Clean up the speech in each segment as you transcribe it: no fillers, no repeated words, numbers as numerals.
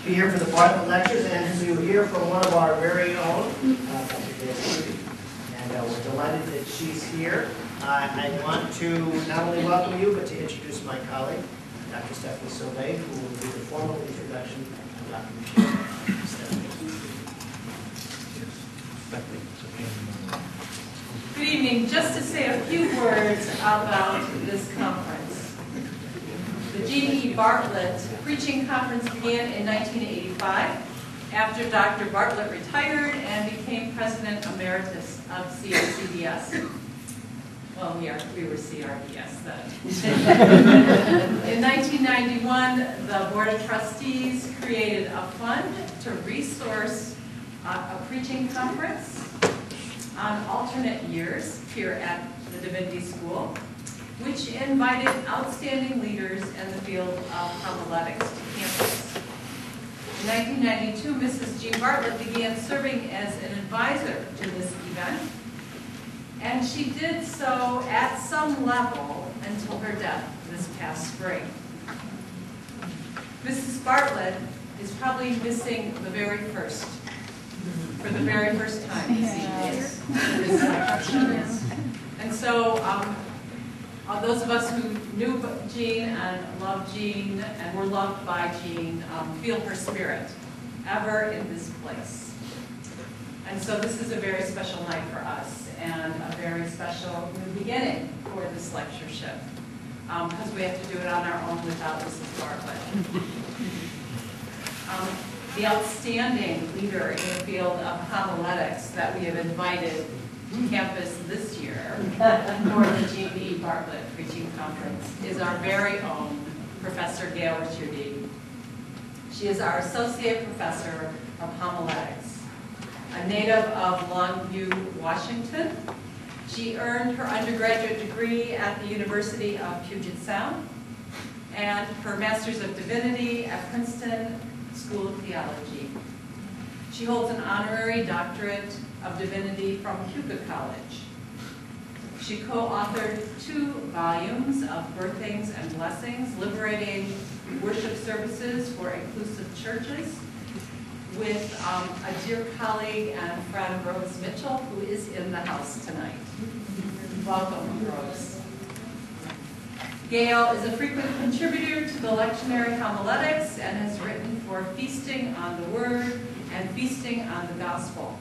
be here for the Bartlett lectures and to hear from one of our very own, Dr. Gail. And we're delighted that she's here. I want to not only welcome you, but to introduce my colleague, Dr. Stephanie Sauvé, who will do the formal introduction of Dr. Ricciuti. Good evening. Just to say a few words about this conference. The G.E. Bartlett Preaching Conference began in 1985 after Dr. Bartlett retired and became President Emeritus of CCDS. Well, we were CRDS then. In 1991, the Board of Trustees created a fund to resource a preaching conference on alternate years here at the Divinity School, which invited outstanding leaders in the field of homiletics to campus. In 1992, Mrs. G. Bartlett began serving as an advisor to this event, and she did so at some level until her death this past spring. Mrs. Bartlett is probably missing the very first, for the very first time this evening. And so, those of us who knew Jean and loved Jean and were loved by Jean feel her spirit ever in this place. And so this is a very special night for us and a very special new beginning for this lectureship because we have to do it on our own without Mrs. Bartlett. The outstanding leader in the field of homiletics that we have invited to campus this year for the G.E. Bartlett Preaching Conference is our very own Professor Gail Ricciuti. She is our Associate Professor of Homiletics, a native of Longview, Washington. She earned her undergraduate degree at the University of Puget Sound and her Master's of Divinity at Princeton School of Theology. She holds an honorary doctorate of divinity from Hugo College. She co-authored 2 volumes of Birthings and Blessings, liberating worship services for inclusive churches, with a dear colleague and friend, Rose Mitchell, who is in the house tonight. Welcome, Rose. Gail is a frequent contributor to the lectionary homiletics and has written for Feasting on the Word and Feasting on the Gospel.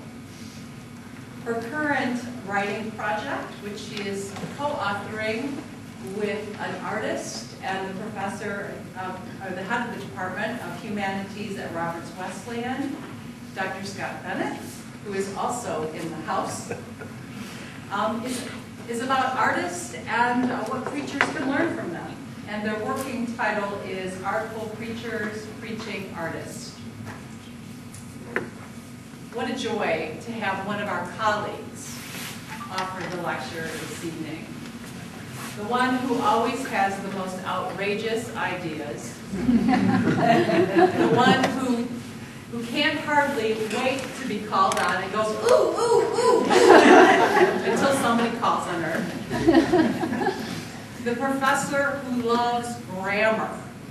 Her current writing project, which she is co-authoring with an artist and the professor, or the head of the Department of Humanities at Roberts Wesleyan, Dr. Scott Bennett, who is also in the house, is about artists and what preachers can learn from them. And their working title is Artful Preachers Preaching Artists. What a joy to have one of our colleagues offer the lecture this evening. The one who always has the most outrageous ideas. The one who can't hardly wait to be called on and goes, ooh, ooh, ooh, until somebody calls on her. The professor who loves grammar.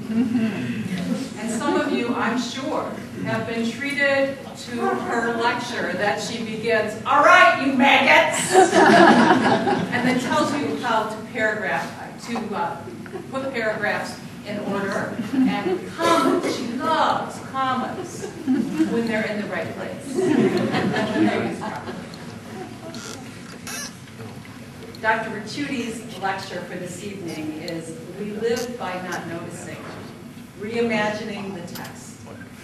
And some of you, I'm sure, have been treated to her lecture that she begins, all right, you maggots, and then tells you how to put paragraphs in order, and commas. She loves commas when they're in the right place. Dr. Ricciuti's lecture for this evening is We Live by Not Noticing, Reimagining the Text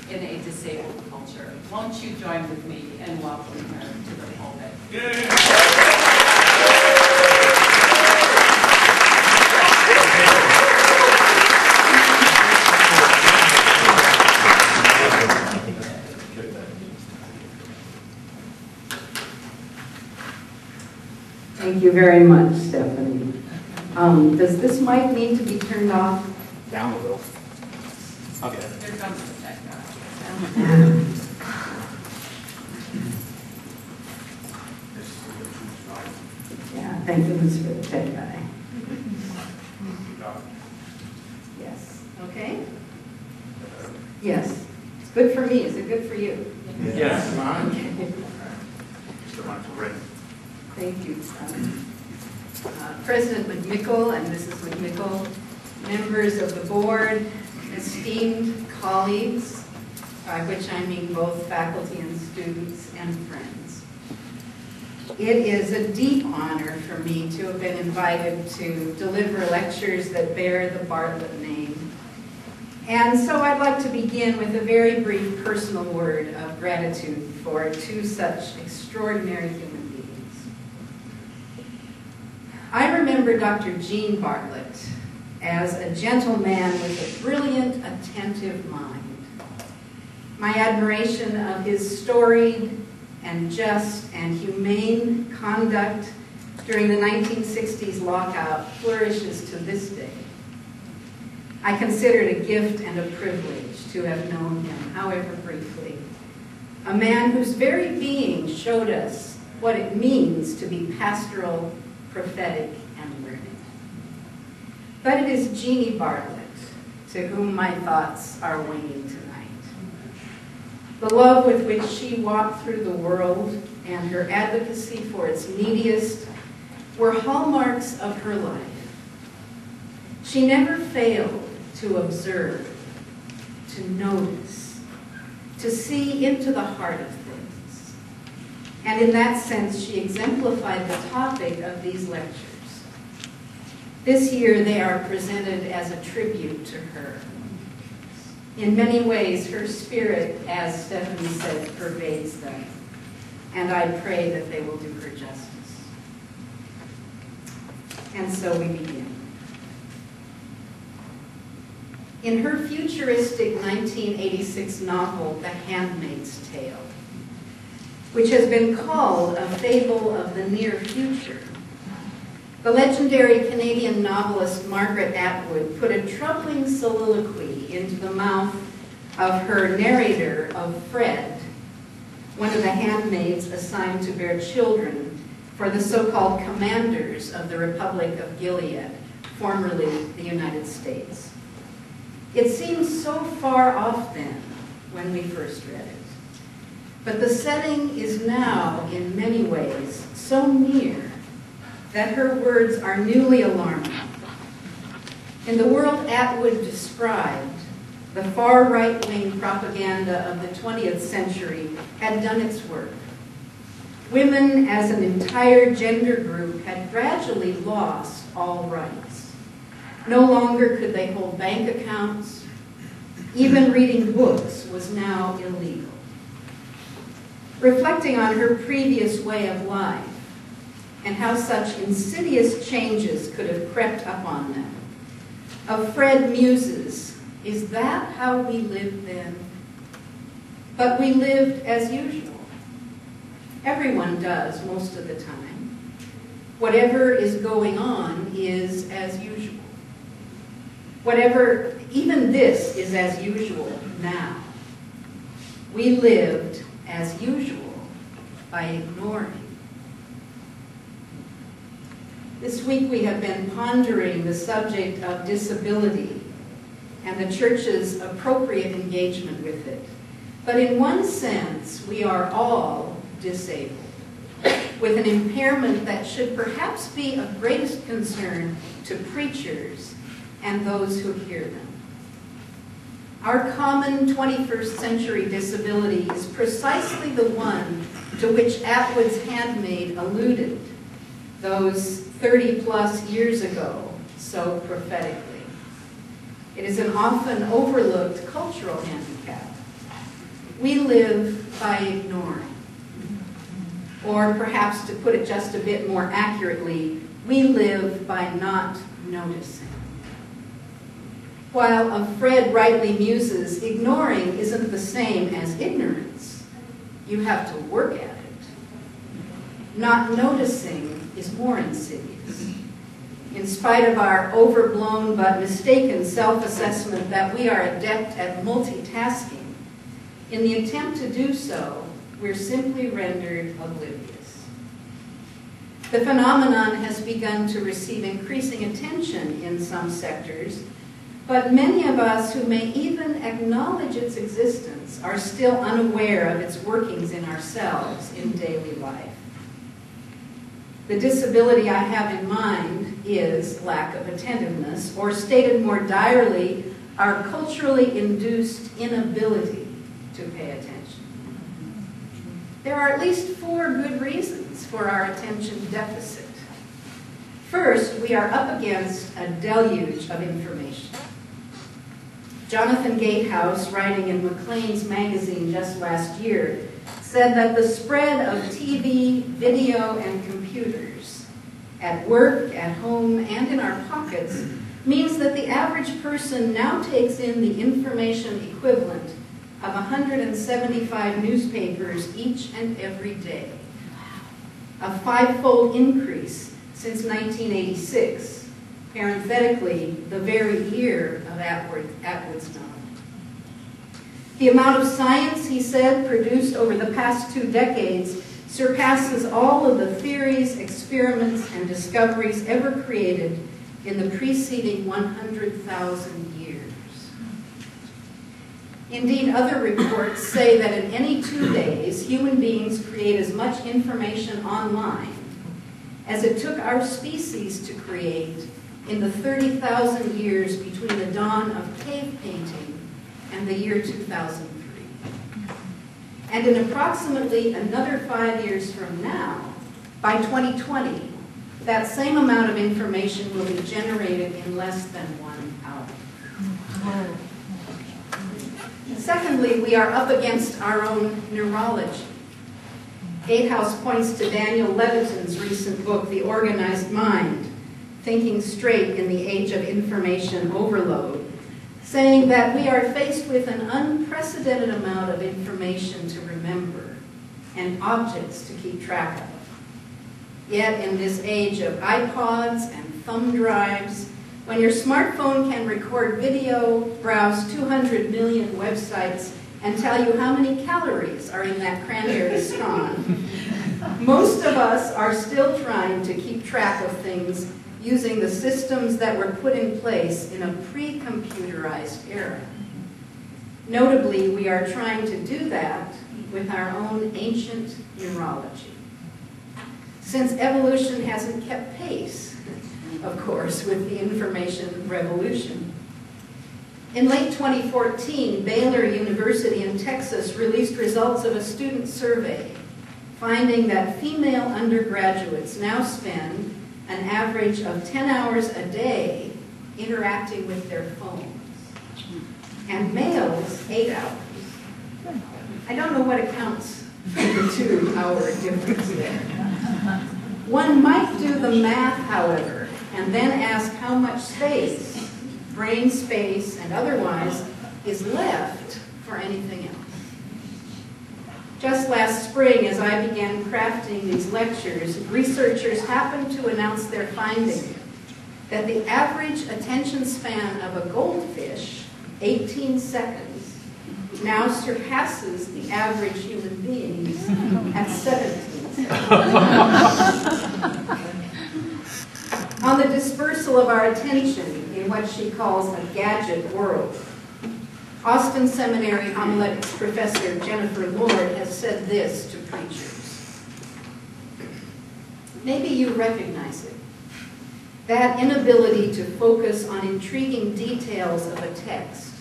in a Disabled Culture. Won't you join with me in welcoming her to the pulpit? Thank you very much, Stephanie. Does this mic need to be turned off? Down a little. Okay. Here comes the tech guy. Yeah, thank goodness for the tech guy. Yes. Okay? Yes. It's good for me. Is it good for you? Yes. Mr. Michael Ray. Thank you. President McMickle and Mrs. McMickle, members of the board, esteemed colleagues, by which I mean both faculty and students and friends. It is a deep honor for me to have been invited to deliver lectures that bear the Bartlett name. And so I'd like to begin with a very brief personal word of gratitude for two such extraordinary human beings. I remember Dr. Gene Bartlett as a gentleman with a brilliant, attentive mind. My admiration of his storied and just and humane conduct during the 1960s lockout flourishes to this day. I consider it a gift and a privilege to have known him, however briefly. A man whose very being showed us what it means to be pastoral, prophetic, and learned. But it is Jeannie Bartlett to whom my thoughts are winging tonight. The love with which she walked through the world and her advocacy for its neediest were hallmarks of her life. She never failed to observe, to notice, to see into the heart of things. And in that sense, she exemplified the topic of these lectures. This year, they are presented as a tribute to her. In many ways, her spirit, as Stephanie said, pervades them. And I pray that they will do her justice. And so we begin. In her futuristic 1986 novel, The Handmaid's Tale, which has been called a fable of the near future, the legendary Canadian novelist Margaret Atwood put a troubling soliloquy into the mouth of her narrator of Fred, one of the handmaids assigned to bear children for the so-called commanders of the Republic of Gilead, formerly the United States. It seems so far off then when we first read it, but the setting is now, in many ways, so near that her words are newly alarming. In the world Atwood described, the far right-wing propaganda of the 20th century had done its work. Women as an entire gender group had gradually lost all rights. No longer could they hold bank accounts. Even reading books was now illegal. Reflecting on her previous way of life, and how such insidious changes could have crept up on them. Of Fred muses, is that how we lived then? But we lived as usual. Everyone does most of the time. Whatever is going on is as usual. Whatever, even this is as usual now. We lived as usual by ignoring. This week we have been pondering the subject of disability and the church's appropriate engagement with it. But in one sense, we are all disabled, with an impairment that should perhaps be of greatest concern to preachers and those who hear them. Our common 21st century disability is precisely the one to which Atwood's handmaid alluded those 30-plus years ago so prophetically. It is an often overlooked cultural handicap. We live by ignoring. Or perhaps to put it just a bit more accurately, we live by not noticing. While Fred rightly muses, ignoring isn't the same as ignorance. You have to work at it. Not noticing is more insidious. In spite of our overblown but mistaken self-assessment that we are adept at multitasking, in the attempt to do so, we're simply rendered oblivious. The phenomenon has begun to receive increasing attention in some sectors, But many of us who may even acknowledge its existence are still unaware of its workings in ourselves in daily life. The disability I have in mind is lack of attentiveness, or stated more direly, our culturally induced inability to pay attention. There are at least 4 good reasons for our attention deficit. First, we are up against a deluge of information. Jonathan Gatehouse, writing in Maclean's magazine just last year, said that the spread of TV, video, and computers at work, at home, and in our pockets means that the average person now takes in the information equivalent of 175 newspapers each and every day, a 5-fold increase since 1986, parenthetically, the very year of Atwood's novel. The amount of science, he said, produced over the past 2 decades surpasses all of the theories, experiments, and discoveries ever created in the preceding 100,000 years. Indeed, other reports say that in any 2 days, human beings create as much information online as it took our species to create in the 30,000 years between the dawn of cave painting and the year 2003. And in approximately another 5 years from now, by 2020, that same amount of information will be generated in less than 1 hour. Secondly, we are up against our own neurology. Gatehouse points to Daniel Levitin's recent book, The Organized Mind, Thinking Straight in the Age of Information Overload, saying that we are faced with an unprecedented amount of information to remember and objects to keep track of. Yet in this age of iPods and thumb drives, when your smartphone can record video, browse 200 million websites, and tell you how many calories are in that cranberry scone, most of us are still trying to keep track of things using the systems that were put in place in a pre-computerized era. Notably, we are trying to do that with our own ancient neurology. Since evolution hasn't kept pace, of course, with the information revolution. In late 2014, Baylor University in Texas released results of a student survey finding that female undergraduates now spend an average of 10 hours a day interacting with their phones, and males 8 hours. I don't know what accounts for the 2-hour difference there. One might do the math, however, and then ask how much space, brain space and otherwise, is left for anything else. Just last spring, as I began crafting these lectures, researchers happened to announce their finding that the average attention span of a goldfish, 18 seconds, now surpasses the average human being's at 17 seconds. On the dispersal of our attention in what she calls a gadget world, Austin Seminary homiletics professor Jennifer Lord has said this to preachers. Maybe you recognize it. That inability to focus on intriguing details of a text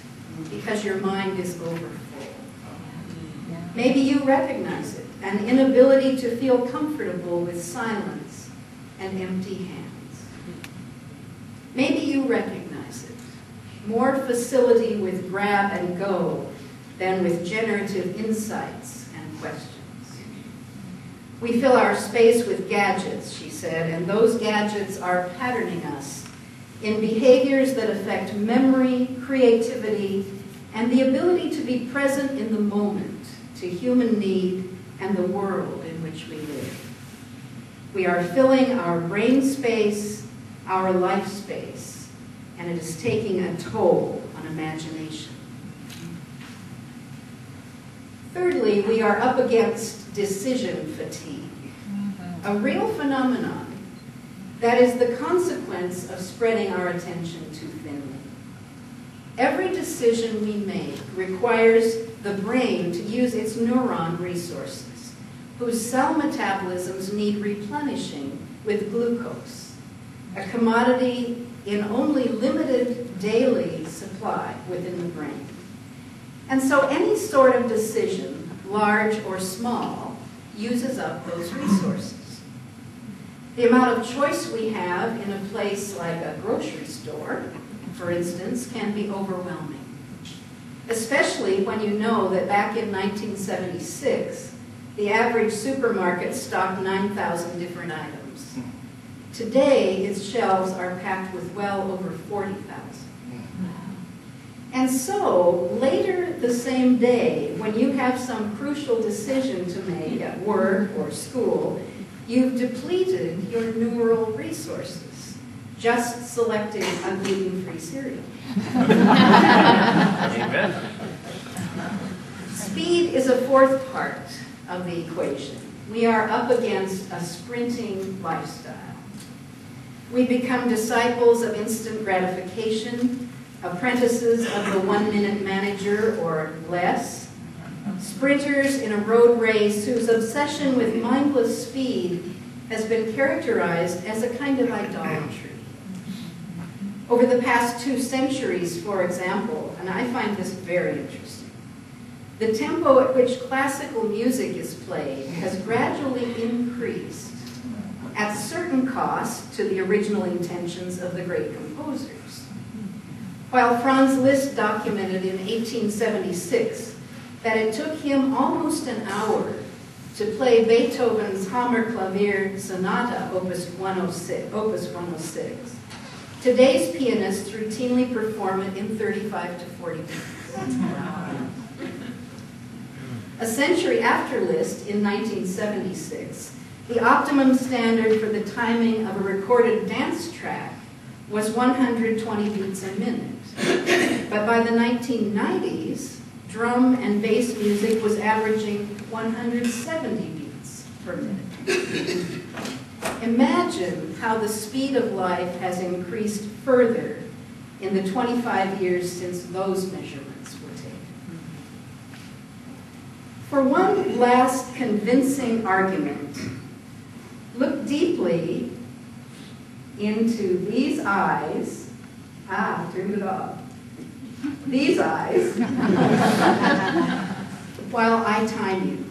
because your mind is overfull. Maybe you recognize it. An inability to feel comfortable with silence and empty hands. Maybe you recognize it. More facility with grab and go than with generative insights and questions. We fill our space with gadgets, she said, and those gadgets are patterning us in behaviors that affect memory, creativity, and the ability to be present in the moment, to human need and the world in which we live. We are filling our brain space, our life space, and it is taking a toll on imagination. Thirdly, we are up against decision fatigue, a real phenomenon that is the consequence of spreading our attention too thinly. Every decision we make requires the brain to use its neuron resources, whose cell metabolisms need replenishing with glucose, a commodity in only limited daily supply within the brain. And so any sort of decision, large or small, uses up those resources. The amount of choice we have in a place like a grocery store, for instance, can be overwhelming, especially when you know that back in 1976, the average supermarket stocked 9,000 different items. Today, its shelves are packed with well over 40,000. And so, later the same day, when you have some crucial decision to make at work or school, you've depleted your neural resources, just selecting a gluten-free cereal. Amen. Speed is a fourth part of the equation. We are up against a sprinting lifestyle. We become disciples of instant gratification, apprentices of the one-minute manager or less, sprinters in a road race whose obsession with mindless speed has been characterized as a kind of idolatry. Over the past 2 centuries, for example, and I find this very interesting, the tempo at which classical music is played has gradually increased at certain cost to the original intentions of the great composers. While Franz Liszt documented in 1876 that it took him almost an hour to play Beethoven's Hammerklavier Sonata, Opus 106, today's pianists routinely perform it in 35 to 40 minutes. A century after Liszt, in 1976, the optimum standard for the timing of a recorded dance track was 120 beats a minute. But by the 1990s, drum and bass music was averaging 170 beats per minute. Imagine how the speed of life has increased further in the 25 years since those measurements were taken. For one last convincing argument, look deeply into these eyes. Turned it off. These eyes, while I time you.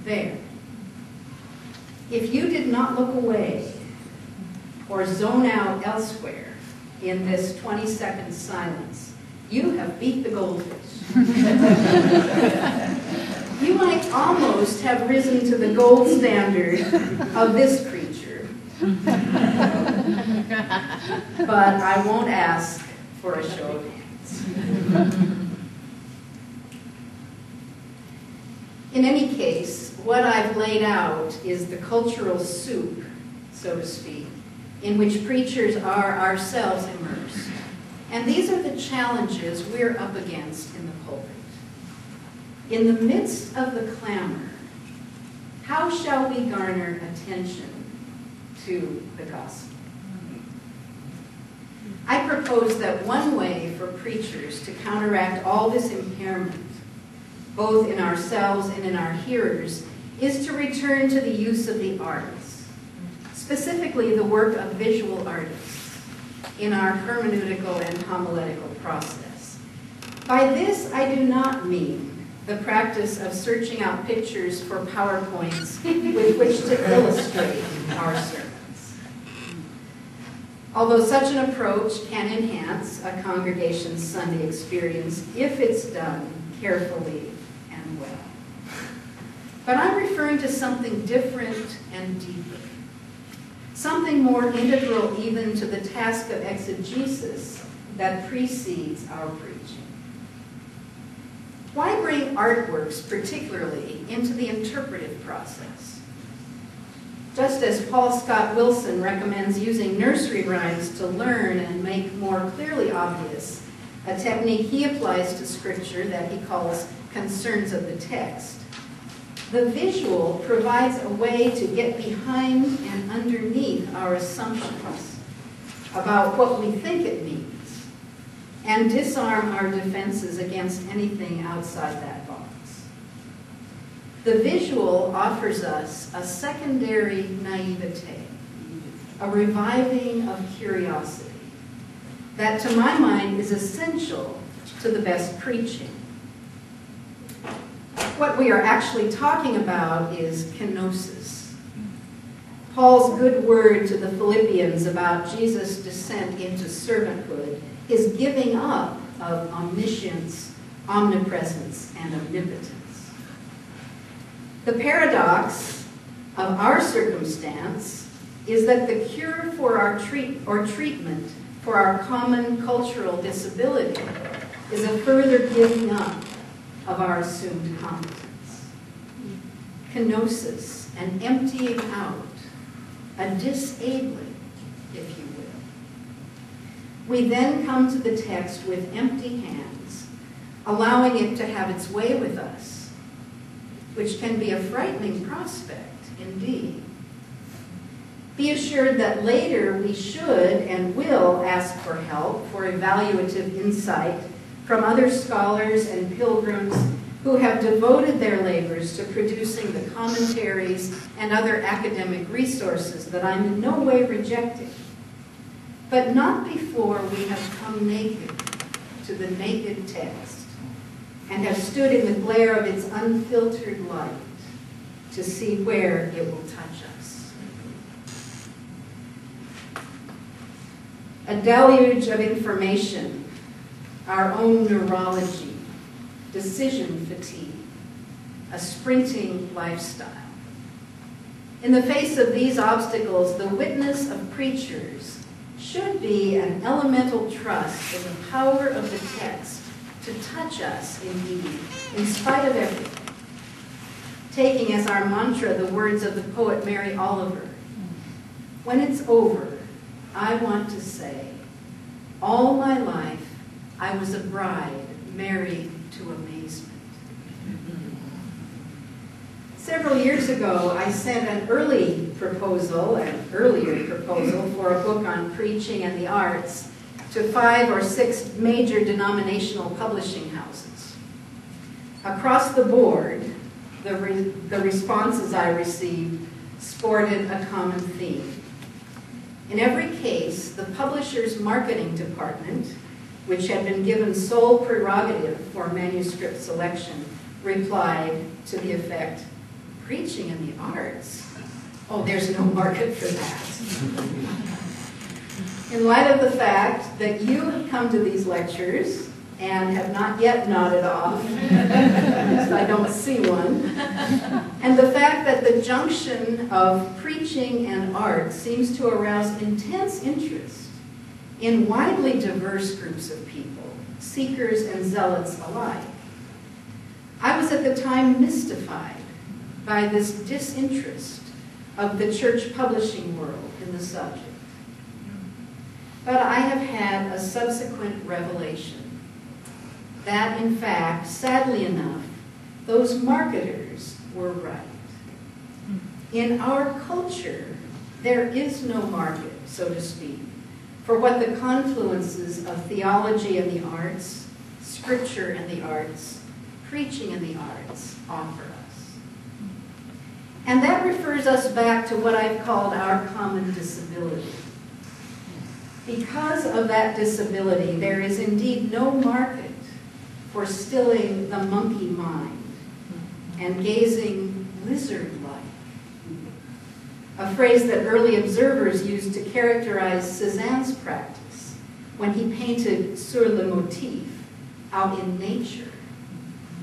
There. If you did not look away or zone out elsewhere in this 20-second silence, you have beat the goldfish. You might almost have risen to the gold standard of this creature. But I won't ask for a show of hands. In any case, what I've laid out is the cultural soup, so to speak, in which preachers are ourselves immersed. And these are the challenges we're up against in the pulpit. In the midst of the clamor, how shall we garner attention to the gospel? I propose that one way for preachers to counteract all this impairment, both in ourselves and in our hearers, is to return to the use of the arts, specifically the work of visual artists, in our hermeneutical and homiletical process. By this, I do not mean the practice of searching out pictures for PowerPoints with which to illustrate our sermons. Although such an approach can enhance a congregation's Sunday experience if it's done carefully and well. But I'm referring to something different and deeper. Something more integral even to the task of exegesis that precedes our preaching. Why bring artworks particularly into the interpretive process? Just as Paul Scott Wilson recommends using nursery rhymes to learn and make more clearly obvious a technique he applies to Scripture that he calls concerns of the text, the visual provides a way to get behind and underneath our assumptions about what we think it means and disarm our defenses against anything outside that box. The visual offers us a secondary naivete, a reviving of curiosity that, to my mind, is essential to the best preaching. What we are actually talking about is kenosis. Paul's good word to the Philippians about Jesus' descent into servanthood, his giving up of omniscience, omnipresence, and omnipotence. The paradox of our circumstance is that the cure for our treatment for our common cultural disability is a further giving up of our assumed competence. Kenosis, an emptying out, a disabling, if you will. We then come to the text with empty hands, allowing it to have its way with us, which can be a frightening prospect indeed. Be assured that later we should and will ask for help, for evaluative insight from other scholars and pilgrims who have devoted their labors to producing the commentaries and other academic resources that I'm in no way rejecting, but not before we have come naked to the naked text and have stood in the glare of its unfiltered light to see where it will touch us. A deluge of information, our own neurology, decision fatigue, a sprinting lifestyle. In the face of these obstacles, the witness of preachers should be an elemental trust in the power of the text to touch us indeed, in spite of everything. Taking as our mantra the words of the poet Mary Oliver, "When it's over, I want to say, all my life I was a bride married to amazement." Several years ago, I sent an earlier proposal for a book on preaching and the arts to 5 or 6 major denominational publishing houses. Across the board, the responses I received sported a common theme. In every case, the publisher's marketing department, which had been given sole prerogative for manuscript selection, replied to the effect, "Preaching in the arts? Oh, there's no market for that." In light of the fact that you have come to these lectures and have not yet nodded off, because I don't see one, and the fact that the junction of preaching and art seems to arouse intense interest in widely diverse groups of people, seekers and zealots alike, I was at the time mystified by this disinterest of the church publishing world in the subject. But I have had a subsequent revelation that, in fact, sadly enough, those marketers were right. In our culture, there is no market, so to speak, for what the confluences of theology and the arts, scripture and the arts, preaching and the arts offer us. And that refers us back to what I've called our common disability. Because of that disability, there is indeed no market for stilling the monkey mind and gazing lizard-like. A phrase that early observers used to characterize Cézanne's practice when he painted sur le motif, out in nature,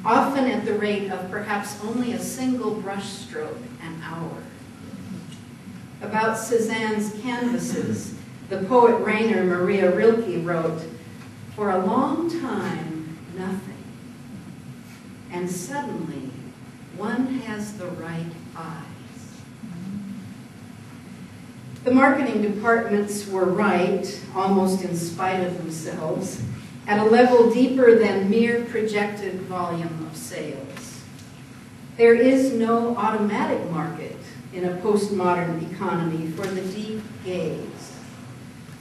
often at the rate of perhaps only a single brush stroke an hour. About Cézanne's canvases, the poet Rainer Maria Rilke wrote, "For a long time, nothing. And suddenly, one has the right eyes." The marketing departments were right, almost in spite of themselves, at a level deeper than mere projected volume of sales. There is no automatic market in a postmodern economy for the deep gaze,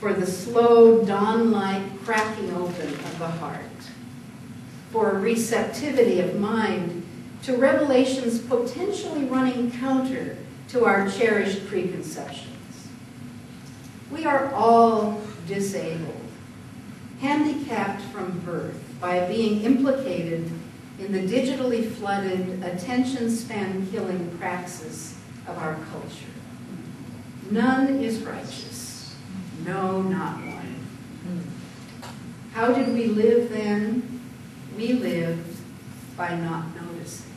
for the slow, dawn-like cracking open of the heart, for a receptivity of mind to revelations potentially running counter to our cherished preconceptions. We are all disabled, handicapped from birth by being implicated in the digitally flooded, attention span killing praxis of our culture. None is righteous, no, not one. How did we live then? We lived by not noticing.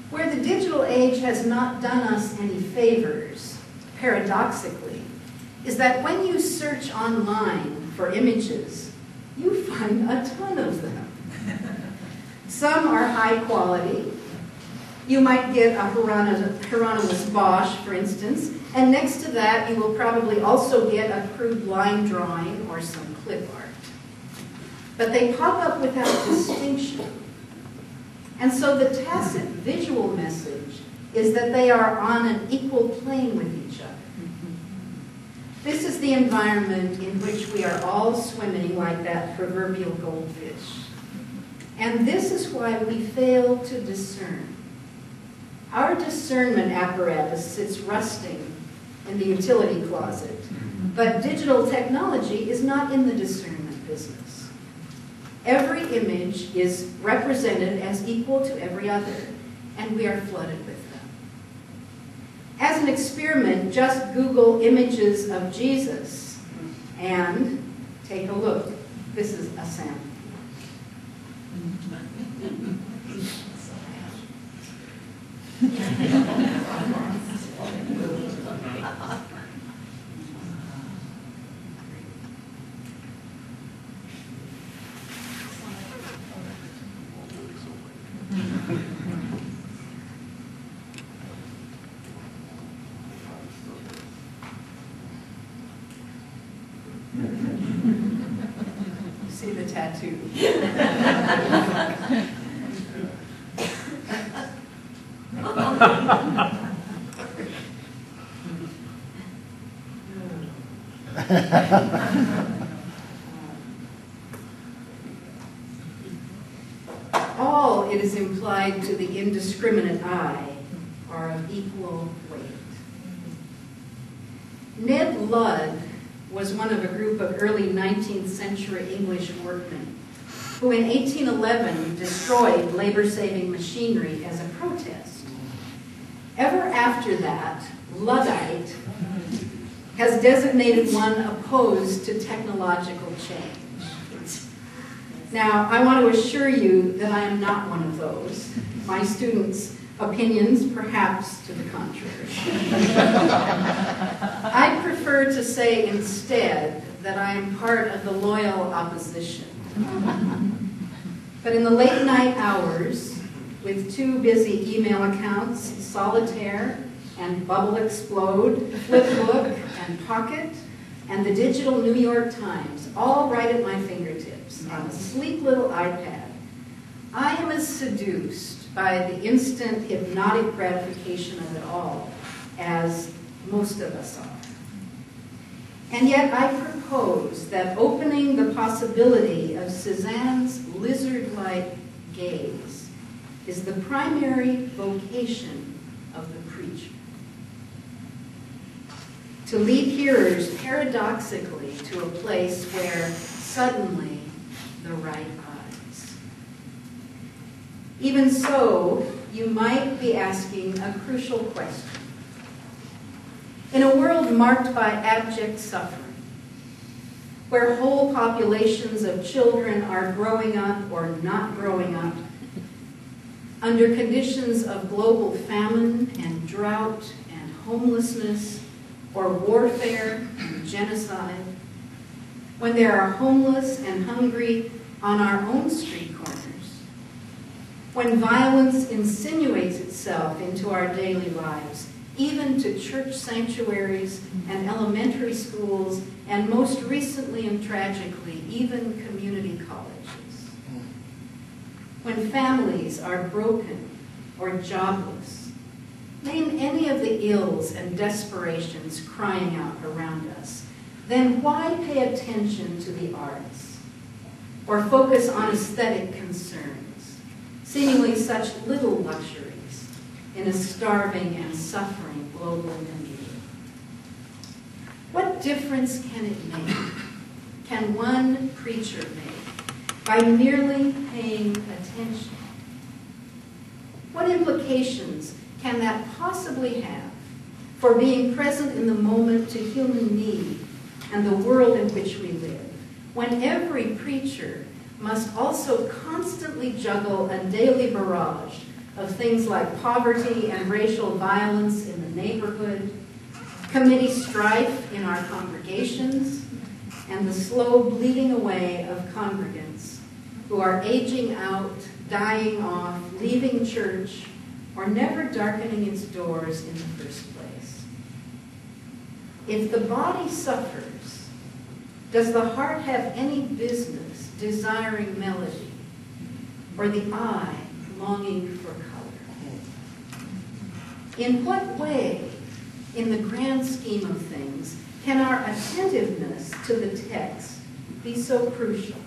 Where the digital age has not done us any favors, paradoxically, is that when you search online for images, you find a ton of them. Some are high quality. You might get a Hieronymus Bosch, for instance, and next to that you will probably also get a crude line drawing or some clip art. But they pop up without distinction. And so the tacit visual message is that they are on an equal plane with each other. This is the environment in which we are all swimming like that proverbial goldfish. And this is why we fail to discern. Our discernment apparatus sits rusting in the utility closet, but digital technology is not in the discernment business. Every image is represented as equal to every other, and we are flooded with them. As an experiment, just Google images of Jesus and take a look. This is a sample. See the tattoo. All, it is implied to the indiscriminate eye, are of equal weight. Ned Ludd was one of a group of early 19th century English workmen who in 1811 destroyed labor-saving machinery as a protest. Ever after that, Luddite has designated one opposed to technological change. Now, I want to assure you that I am not one of those. My students' opinions, perhaps to the contrary. I prefer to say instead that I am part of the loyal opposition. But in the late night hours, with two busy email accounts, Solitaire and Bubble Explode, Flipbook and Pocket, and the digital New York Times, all right at my fingertips on a sleek little iPad, I am as seduced by the instant hypnotic gratification of it all as most of us are. And yet I propose that opening the possibility of Cézanne's lizard-like gaze is the primary vocation of the preacher. To lead hearers paradoxically to a place where suddenly the right eyes. Even so, you might be asking a crucial question. In a world marked by abject suffering, where whole populations of children are growing up or not growing up, under conditions of global famine and drought and homelessness, or warfare and genocide, when there are homeless and hungry on our own street corners, when violence insinuates itself into our daily lives, even to church sanctuaries and elementary schools, and most recently and tragically, even community colleges. When families are broken or jobless, name any of the ills and desperations crying out around us, then why pay attention to the arts or focus on aesthetic concerns, seemingly such little luxuries in a starving and suffering global milieu? What difference can it make, can one preacher make, by merely paying attention? What implications can that possibly have for being present in the moment to human need and the world in which we live, when every preacher must also constantly juggle a daily barrage of things like poverty and racial violence in the neighborhood, committee strife in our congregations, and the slow bleeding away of congregants who are aging out, dying off, leaving church, or never darkening its doors in the first place? If the body suffers, does the heart have any business desiring melody, or the eye longing for color? In what way, in the grand scheme of things, can our attentiveness to the text be so crucial?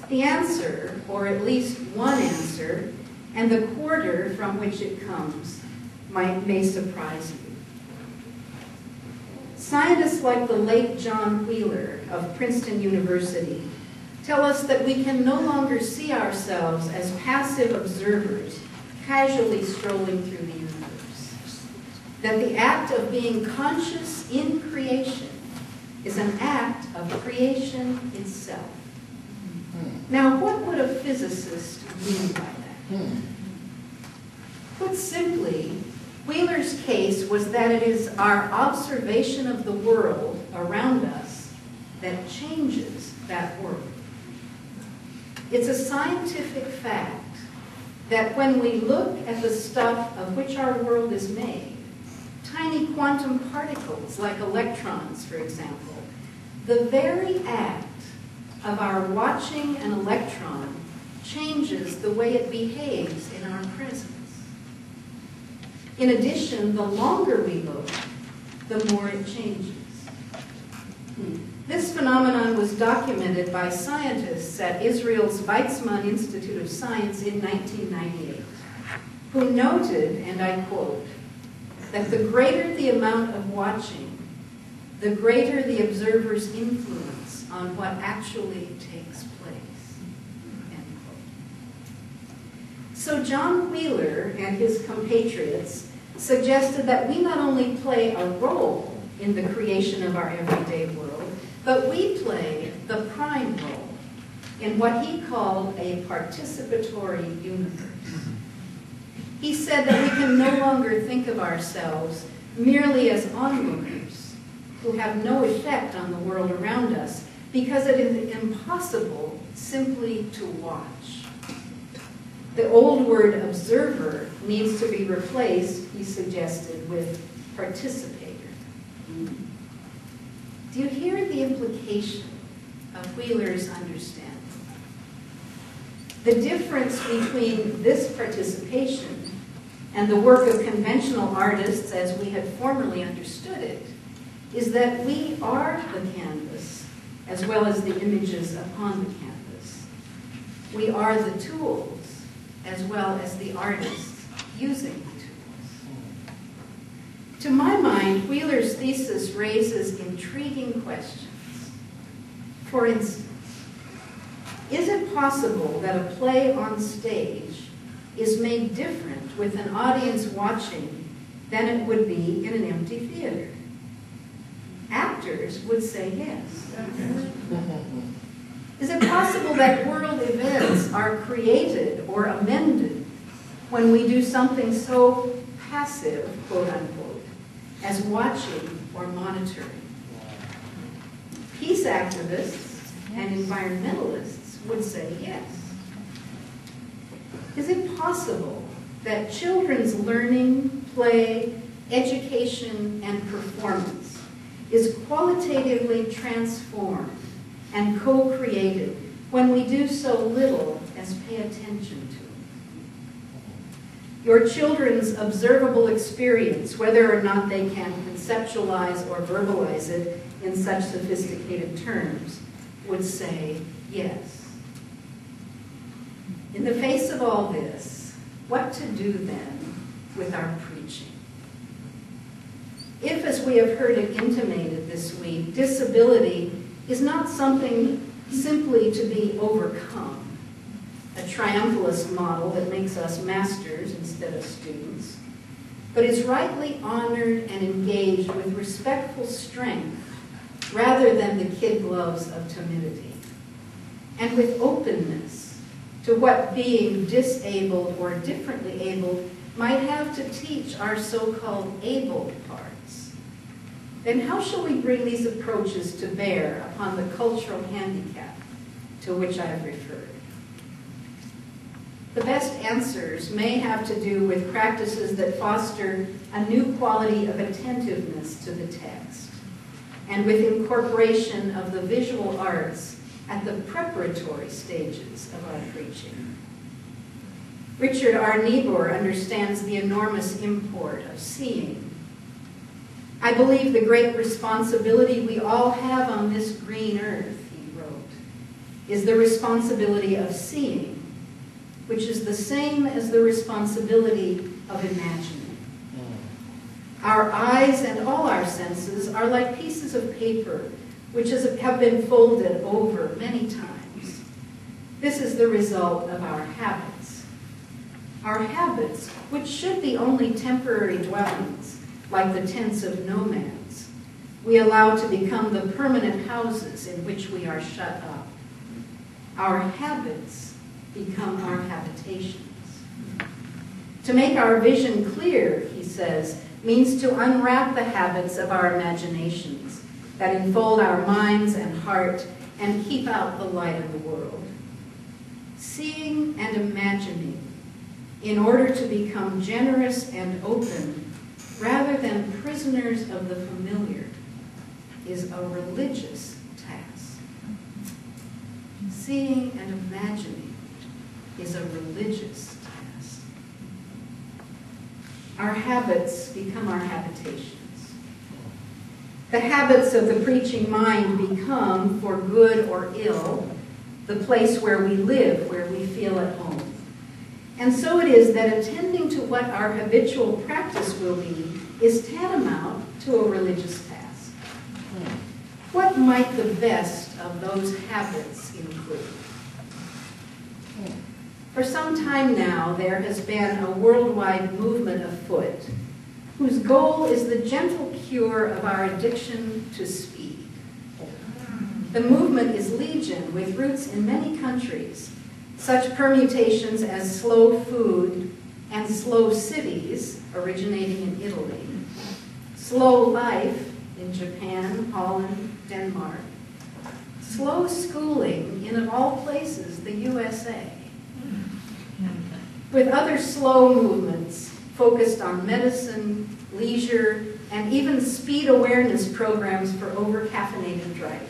The answer, or at least one answer, and the quarter from which it comes, may surprise you. Scientists like the late John Wheeler of Princeton University tell us that we can no longer see ourselves as passive observers casually strolling through the universe. That the act of being conscious in creation is an act of creation itself. Now, what would a physicist mean by that? Put simply, Wheeler's case was that it is our observation of the world around us that changes that world. It's a scientific fact that when we look at the stuff of which our world is made, tiny quantum particles like electrons, for example, the very act of our watching an electron changes the way it behaves in our presence. In addition, the longer we look, the more it changes. This phenomenon was documented by scientists at Israel's Weizmann Institute of Science in 1998, who noted, and I quote, that the greater the amount of watching, the greater the observer's influence on what actually takes place, end quote. So John Wheeler and his compatriots suggested that we not only play a role in the creation of our everyday world, but we play the prime role in what he called a participatory universe. He said that we can no longer think of ourselves merely as onlookers who have no effect on the world around us, because it is impossible simply to watch. The old word observer needs to be replaced, he suggested, with participator. Do you hear the implication of Wheeler's understanding? The difference between this participation and the work of conventional artists as we had formerly understood it is that we are the canvas as well as the images upon the canvas. We are the tools as well as the artists using the tools. To my mind, Wheeler's thesis raises intriguing questions. For instance, is it possible that a play on stage is made different with an audience watching than it would be in an empty theater? Actors would say yes. Is it possible that world events are created or amended when we do something so passive, quote unquote, as watching or monitoring? Peace activists and environmentalists would say yes. Is it possible that children's learning, play, education, and performance is qualitatively transformed and co-created when we do so little as pay attention to it. Your children's observable experience, whether or not they can conceptualize or verbalize it in such sophisticated terms, would say yes. In the face of all this, what to do then with our preaching? If, as we have heard it intimated this week, disability is not something simply to be overcome, a triumphalist model that makes us masters instead of students, but is rightly honored and engaged with respectful strength rather than the kid gloves of timidity, and with openness to what being disabled or differently abled might have to teach our so-called able parts, then how shall we bring these approaches to bear upon the cultural handicap to which I have referred? The best answers may have to do with practices that foster a new quality of attentiveness to the text, and with incorporation of the visual arts at the preparatory stages of our preaching. Richard R. Niebuhr understands the enormous import of seeing. I believe the great responsibility we all have on this green earth, he wrote, is the responsibility of seeing, which is the same as the responsibility of imagining. Our eyes and all our senses are like pieces of paper which have been folded over many times. This is the result of our habits. Our habits, which should be only temporary dwellings, like the tents of nomads, we allow to become the permanent houses in which we are shut up. Our habits become our habitations. To make our vision clear, he says, means to unwrap the habits of our imaginations that enfold our minds and heart and keep out the light of the world. Seeing and imagining in order to become generous and open rather than prisoners of the familiar is a religious task. Seeing and imagining is a religious task. Our habits become our habitations. The habits of the preaching mind become, for good or ill, the place where we live, where we feel at home. And so it is that attending to what our habitual practice will be is tantamount to a religious task. What might the best of those habits include? For some time now, there has been a worldwide movement afoot whose goal is the gentle cure of our addiction to speed. The movement is legion with roots in many countries, such permutations as slow food and slow cities, originating in Italy, slow life in Japan, Holland, Denmark, slow schooling in, of all places, the USA, with other slow movements focused on medicine, leisure, and even speed awareness programs for over-caffeinated drivers.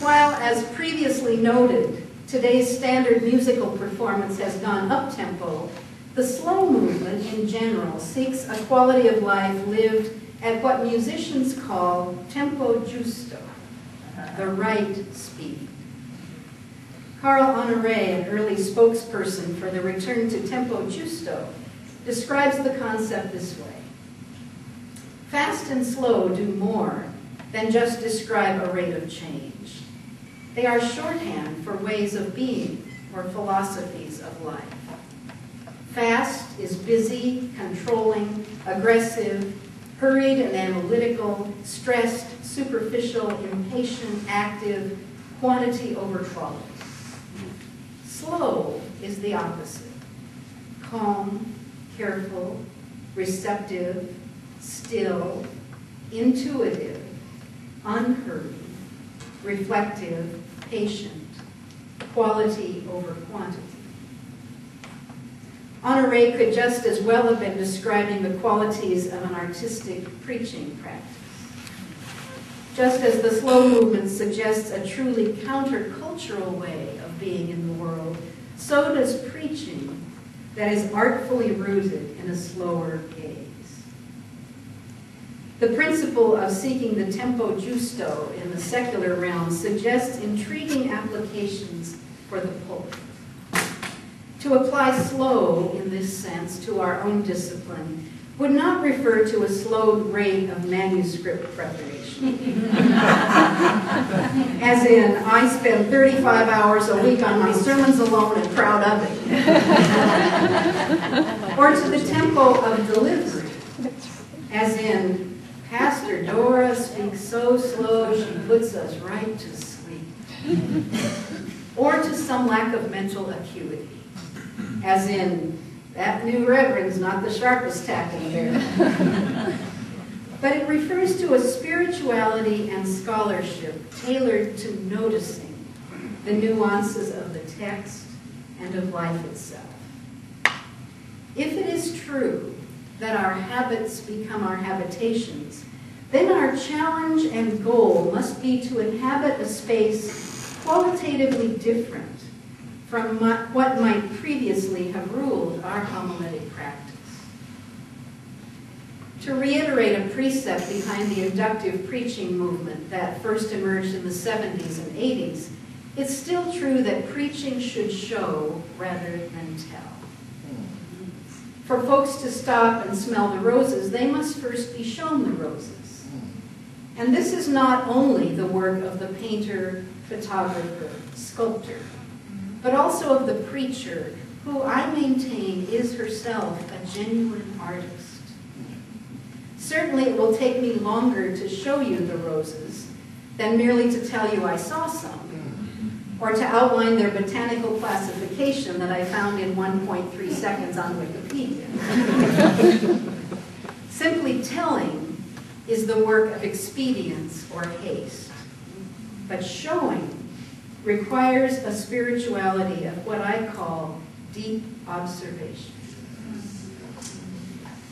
While, as previously noted, today's standard musical performance has gone up-tempo, the slow movement in general seeks a quality of life lived at what musicians call tempo giusto, the right speed. Carl Honoré, an early spokesperson for the return to tempo giusto, describes the concept this way. Fast and slow do more than just describe a rate of change. They are shorthand for ways of being or philosophies of life. Fast is busy, controlling, aggressive, hurried and analytical, stressed, superficial, impatient, active, quantity over quality. Slow is the opposite. Calm, careful, receptive, still, intuitive, unhurried, reflective, patient, quality over quantity. Honore could just as well have been describing the qualities of an artistic preaching practice. Just as the slow movement suggests a truly countercultural way of being in the world, so does preaching that is artfully rooted in a slower gaze. The principle of seeking the tempo giusto in the secular realm suggests intriguing applications for the pulpit. To apply slow in this sense to our own discipline would not refer to a slowed rate of manuscript preparation. As in, I spend 35 hours a week on my sermons alone and proud of it. Or to the tempo of delivery. As in, Pastor Dora speaks so slow she puts us right to sleep. Or to some lack of mental acuity. As in, that new reverend's not the sharpest tack in the barrel. But it refers to a spirituality and scholarship tailored to noticing the nuances of the text and of life itself. If it is true that our habits become our habitations, then our challenge and goal must be to inhabit a space qualitatively different from what might previously have ruled our homiletic practice. To reiterate a precept behind the inductive preaching movement that first emerged in the 70s and 80s, it's still true that preaching should show rather than tell. For folks to stop and smell the roses, they must first be shown the roses. And this is not only the work of the painter, photographer, sculptor, but also of the preacher, who I maintain is herself a genuine artist. Certainly it will take me longer to show you the roses than merely to tell you I saw some, or to outline their botanical classification that I found in 1.3 seconds on Wikipedia. Simply telling is the work of expedience or haste, but showing requires a spirituality of what I call deep observation.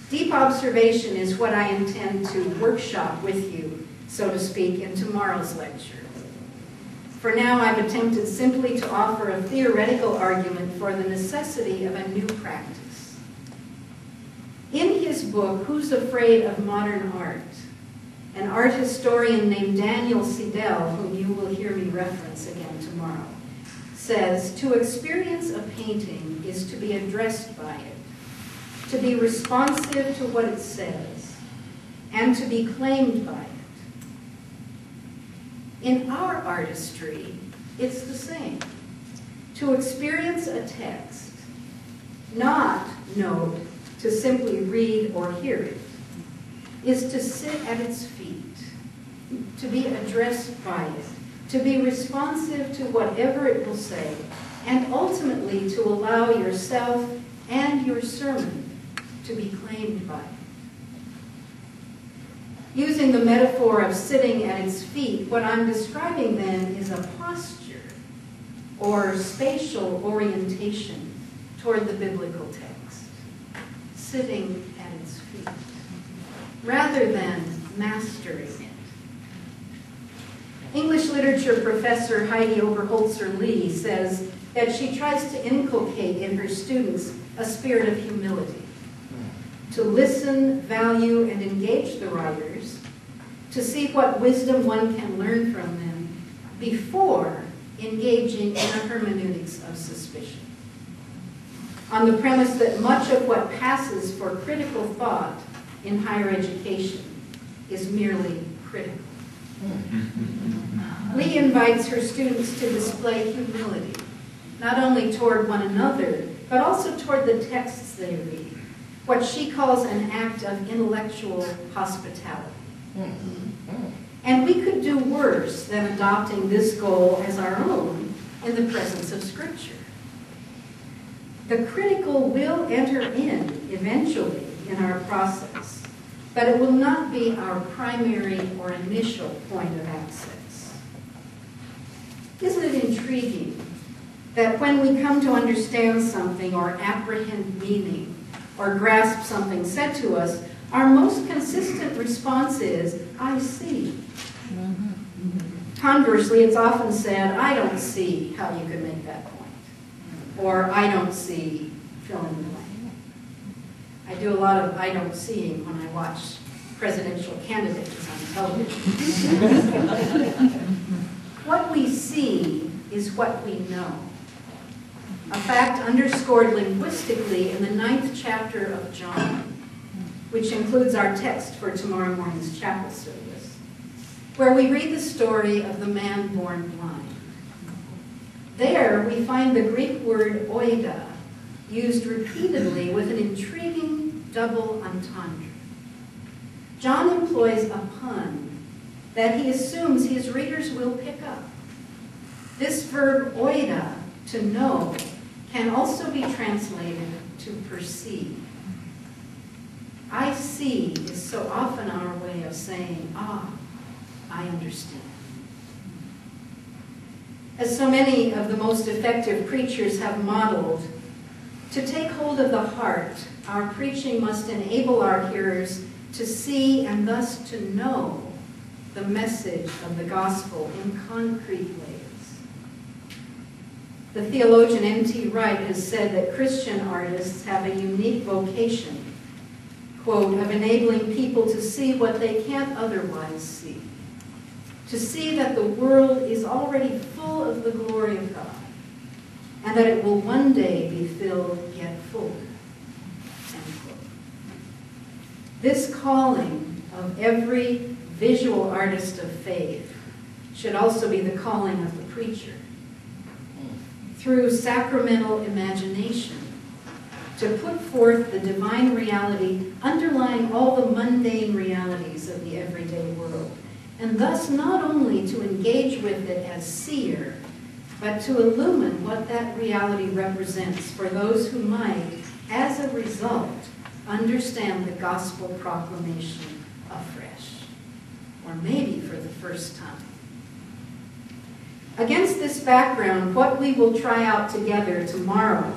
Deep observation is what I intend to workshop with you, so to speak, in tomorrow's lecture. For now, I've attempted simply to offer a theoretical argument for the necessity of a new practice. In his book, Who's Afraid of Modern Art?, an art historian named Daniel Siedel, whom you will hear me reference again tomorrow, says, to experience a painting is to be addressed by it, to be responsive to what it says, and to be claimed by it. In our artistry, it's the same. To experience a text, not note to simply read or hear it, is to sit at its feet, to be addressed by it, to be responsive to whatever it will say, and ultimately to allow yourself and your sermon to be claimed by it. Using the metaphor of sitting at its feet, what I'm describing then is a posture or spatial orientation toward the biblical text, sitting at its feet, rather than mastering it. English literature professor Heidi Oberholzer-Lee says that she tries to inculcate in her students a spirit of humility, to listen, value, and engage the writers, to see what wisdom one can learn from them before engaging in a hermeneutics of suspicion. On the premise that much of what passes for critical thought in higher education is merely critical. Lee invites her students to display humility, not only toward one another, but also toward the texts they read, what she calls an act of intellectual hospitality. And we could do worse than adopting this goal as our own in the presence of Scripture. The critical will enter in eventually in our process, but it will not be our primary or initial point of access. Isn't it intriguing that when we come to understand something or apprehend meaning or grasp something said to us, our most consistent response is, I see. Conversely, it's often said, I don't see how you could make that point. Or I don't see fill in the blank. I do a lot of I don't seeing when I watch presidential candidates on television. What we see is what we know. A fact underscored linguistically in the 9th chapter of John, which includes our text for tomorrow morning's chapel service, where we read the story of the man born blind. There we find the Greek word oida used repeatedly with an intriguing double entendre. John employs a pun that he assumes his readers will pick up. This verb oida, to know, can also be translated to perceive. I see is so often our way of saying, ah, I understand. As so many of the most effective preachers have modeled, to take hold of the heart, our preaching must enable our hearers to see and thus to know the message of the gospel in concrete ways. The theologian N.T. Wright has said that Christian artists have a unique vocation, quote, of enabling people to see what they can't otherwise see, to see that the world is already full of the glory of God, and that it will one day be filled yet fuller, end quote. This calling of every visual artist of faith should also be the calling of the preacher. Through sacramental imagination, to put forth the divine reality underlying all the mundane realities of the everyday world, and thus not only to engage with it as seer, but to illumine what that reality represents for those who might, as a result, understand the gospel proclamation afresh, or maybe for the first time. Against this background, what we will try out together tomorrow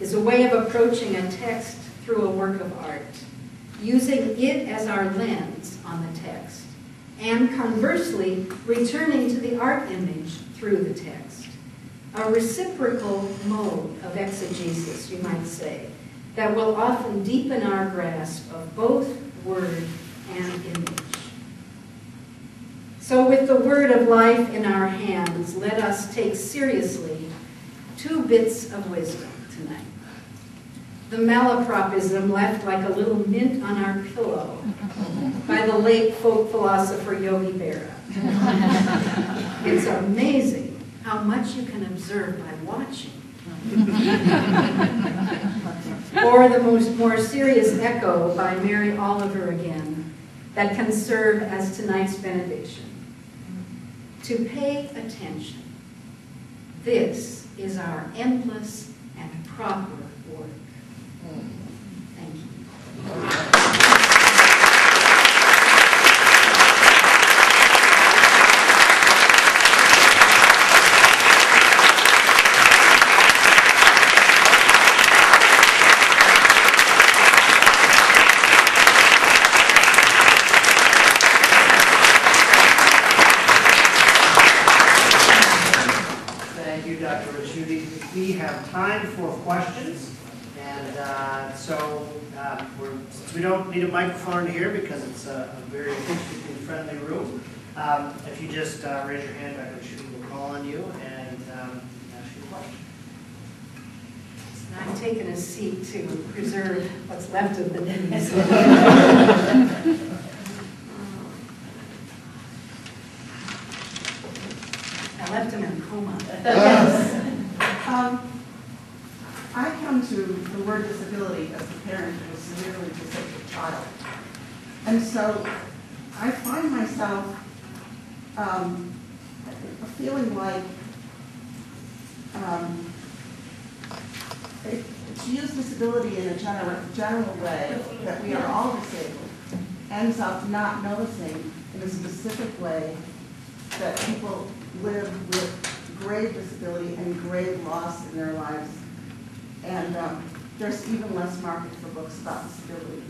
is a way of approaching a text through a work of art, using it as our lens on the text, and conversely, returning to the art image through the text. A reciprocal mode of exegesis, you might say, that will often deepen our grasp of both word and image. So with the word of life in our hands, let us take seriously 2 bits of wisdom tonight. The malapropism left like a little mint on our pillow by the late folk philosopher Yogi Berra. It's amazing how much you can observe by watching. Or the more serious echo by Mary Oliver again that can serve as tonight's benediction. To pay attention. This is our endless and proper work. Thank you. Thank you, Dr. Ricciuti. We have time for questions, and since we don't need a microphone here because it's a very acoustically-friendly room, if you just raise your hand, Dr. Ricciuti will call on you and ask you a question. I'm taking a seat to preserve what's left of the day. I left him in a coma. I come to the word disability as a parent of a severely disabled child. And so I find myself feeling like to use disability in a general way, that we are all disabled, ends up not noticing in a specific way that people live with grave disability and grave loss in their lives. And there's even less market for books about disability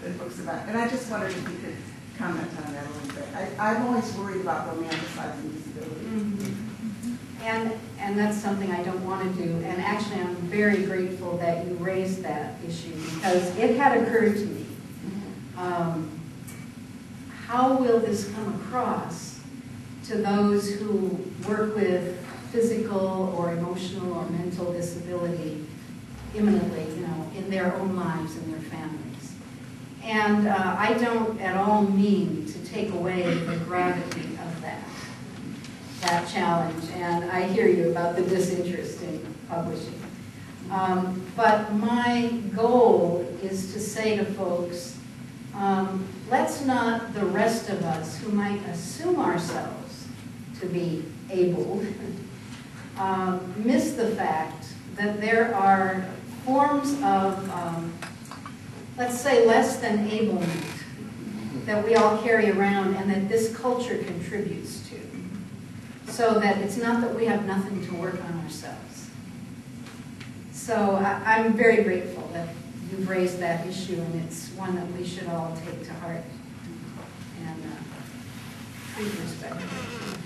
than books about, and I just wondered if you could comment on that a little bit. I'm always worried about romanticizing disability. Mm-hmm. And that's something I don't want to do. And actually, I'm very grateful that you raised that issue because it had occurred to me. How will this come across to those who work with physical or emotional or mental disability imminently, in their own lives and their families? And I don't at all mean to take away the gravity of that challenge. And I hear you about the disinterest in publishing. But my goal is to say to folks, let's not, the rest of us who might assume ourselves to be able, miss the fact that there are forms of, let's say, less than ablement that we all carry around and that this culture contributes to. So that it's not that we have nothing to work on ourselves. So I'm very grateful that you've raised that issue, and it's one that we should all take to heart and treat respectfully.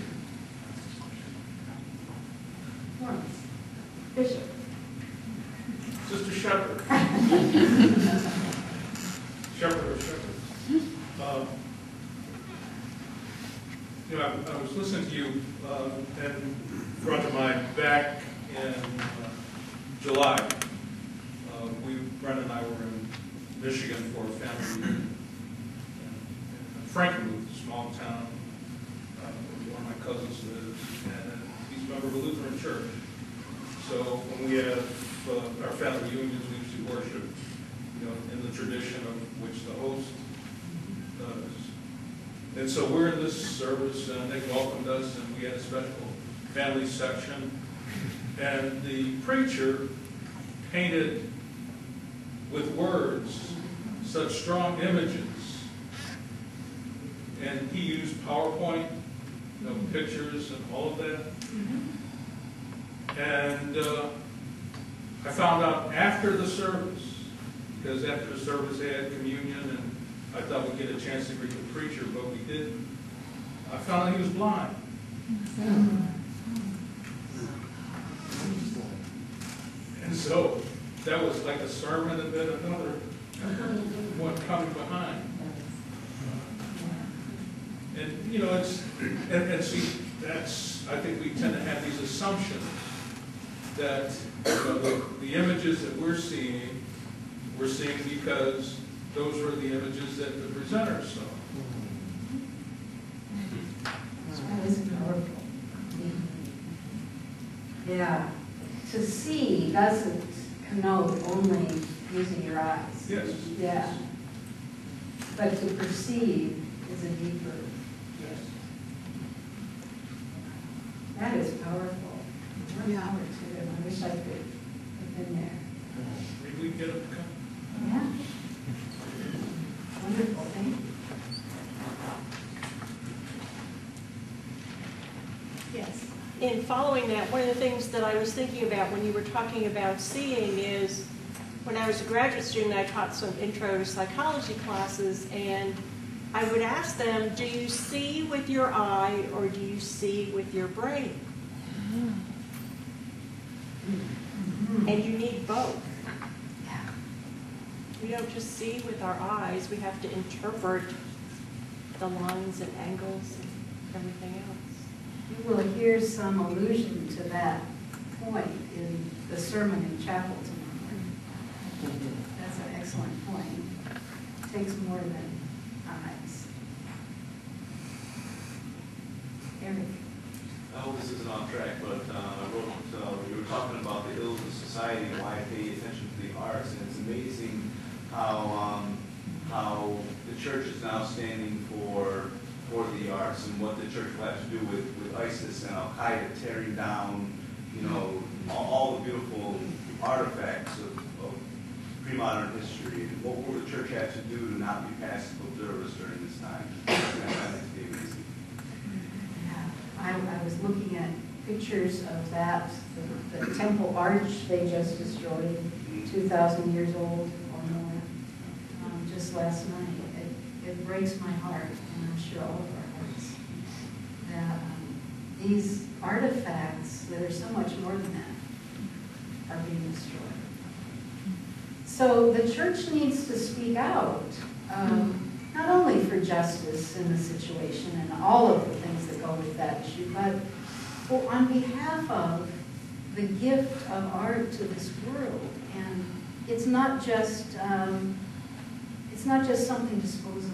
Lawrence. Bishop. Sister Shepherd. Shepherd or Shepherd. I was listening to you and front of my back in July. Brenda and I were in Michigan for a family reunion. In Frankenmuth, a small town, where one of my cousins lives, and he's a member of a Lutheran church. So when we have our family reunions, we usually worship, in the tradition of which the host does. And so we're in this service, and they welcomed us, and we had a special family section. And the preacher painted with words such strong images. And he used PowerPoint, pictures and all of that. And I found out after the service, because after the service they had communion, and I thought we'd get a chance to greet the preacher, but we didn't. I found out he was blind. And so that was like a sermon and then another one coming behind. And it's and see, that's, I think we tend to have these assumptions that the images that we're seeing because those were the images that the presenters saw. That is powerful. Yeah. To see doesn't connote only using your eyes. Yes. Yeah. But to perceive is a deeper. Yes. That is powerful. More power to it. I wish I could have been there. Maybe we can get them to come. Yeah. Wonderful. Thank you. Yes. In following that, one of the things that I was thinking about when you were talking about seeing is, when I was a graduate student, I taught some intro to psychology classes, and I would ask them, do you see with your eye or do you see with your brain? And you need both. Yeah. We don't just see with our eyes, we have to interpret the lines and angles and everything else. You will hear some allusion to that point in the sermon in chapel tomorrow. That's an excellent point. It takes more than eyes. Eric. I hope this isn't off track, but I wrote, you were talking about the ills of society and why I pay attention to the arts, and it's amazing how the church is now standing for the arts and what the church will have to do with ISIS and Al-Qaeda tearing down, all the beautiful artifacts of pre-modern history. And what will the church have to do to not be passive observers during this time? I find that to be amazing. Yeah, I was looking at pictures of that, the temple arch they just destroyed, 2,000 years old or more, just last night. It breaks my heart, and I'm sure all of our hearts, that these artifacts that are so much more than that are being destroyed. So the church needs to speak out, not only for justice in the situation and all of the things that go with that issue, but on behalf of the gift of art to this world. And it's not just something disposable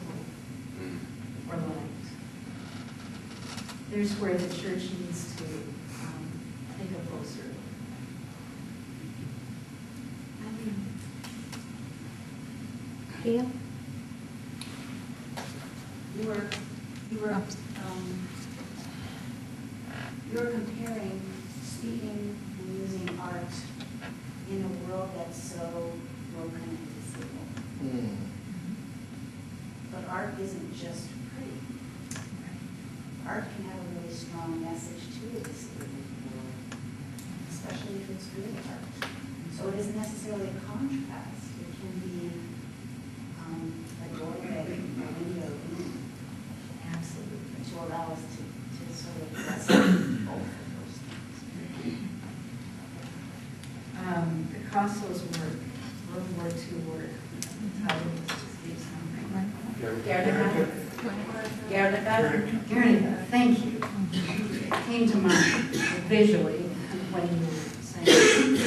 or light. There's where the church needs to take a closer look. Gail? You were comparing speaking and using art in a world that's so broken and disabled. But art isn't just pretty. Art can have a really strong message to a disabled world, especially if it's good art. So it isn't necessarily a contrast. It can be a doorway, a window in. Absolutely. To allow us to sort of wrestle both of those things. Picasso's work, World War II work, title was to see something. Guernica, thank you. It came to mind visually when you were saying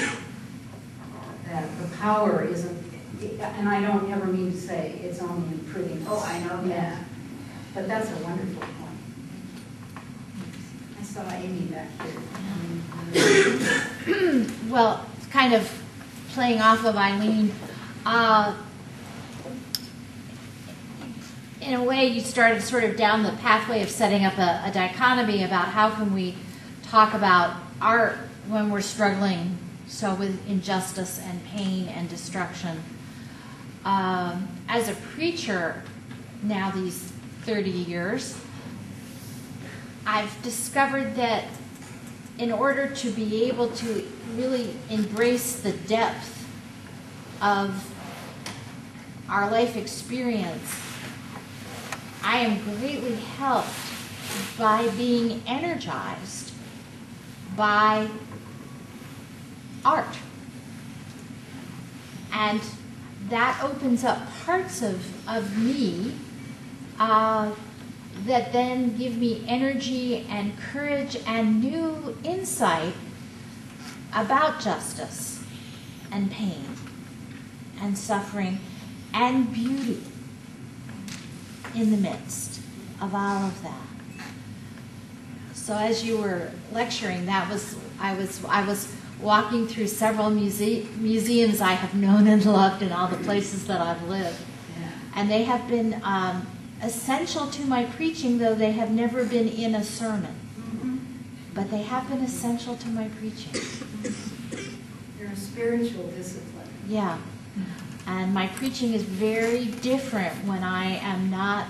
that the power isn't, and I don't ever mean to say it's only in prettiness. Oh, I know. Yeah. But that's a wonderful point. I saw Amy back here. Well, it's kind of playing off of Eileen. In a way, you started sort of down the pathway of setting up a dichotomy about how can we talk about art when we're struggling so with injustice and pain and destruction. As a preacher, now these 30 years, I've discovered that in order to be able to really embrace the depth of our life experience, I am greatly helped by being energized by art. And that opens up parts of me that then give me energy and courage and new insight about justice and pain and suffering and beauty in the midst of all of that. So as you were lecturing, I was walking through several museums I have known and loved in all the places that I've lived. Yeah. And they have been essential to my preaching, though they have never been in a sermon. Mm-hmm. But they have been essential to my preaching. They're a spiritual discipline. Yeah. And my preaching is very different when I am not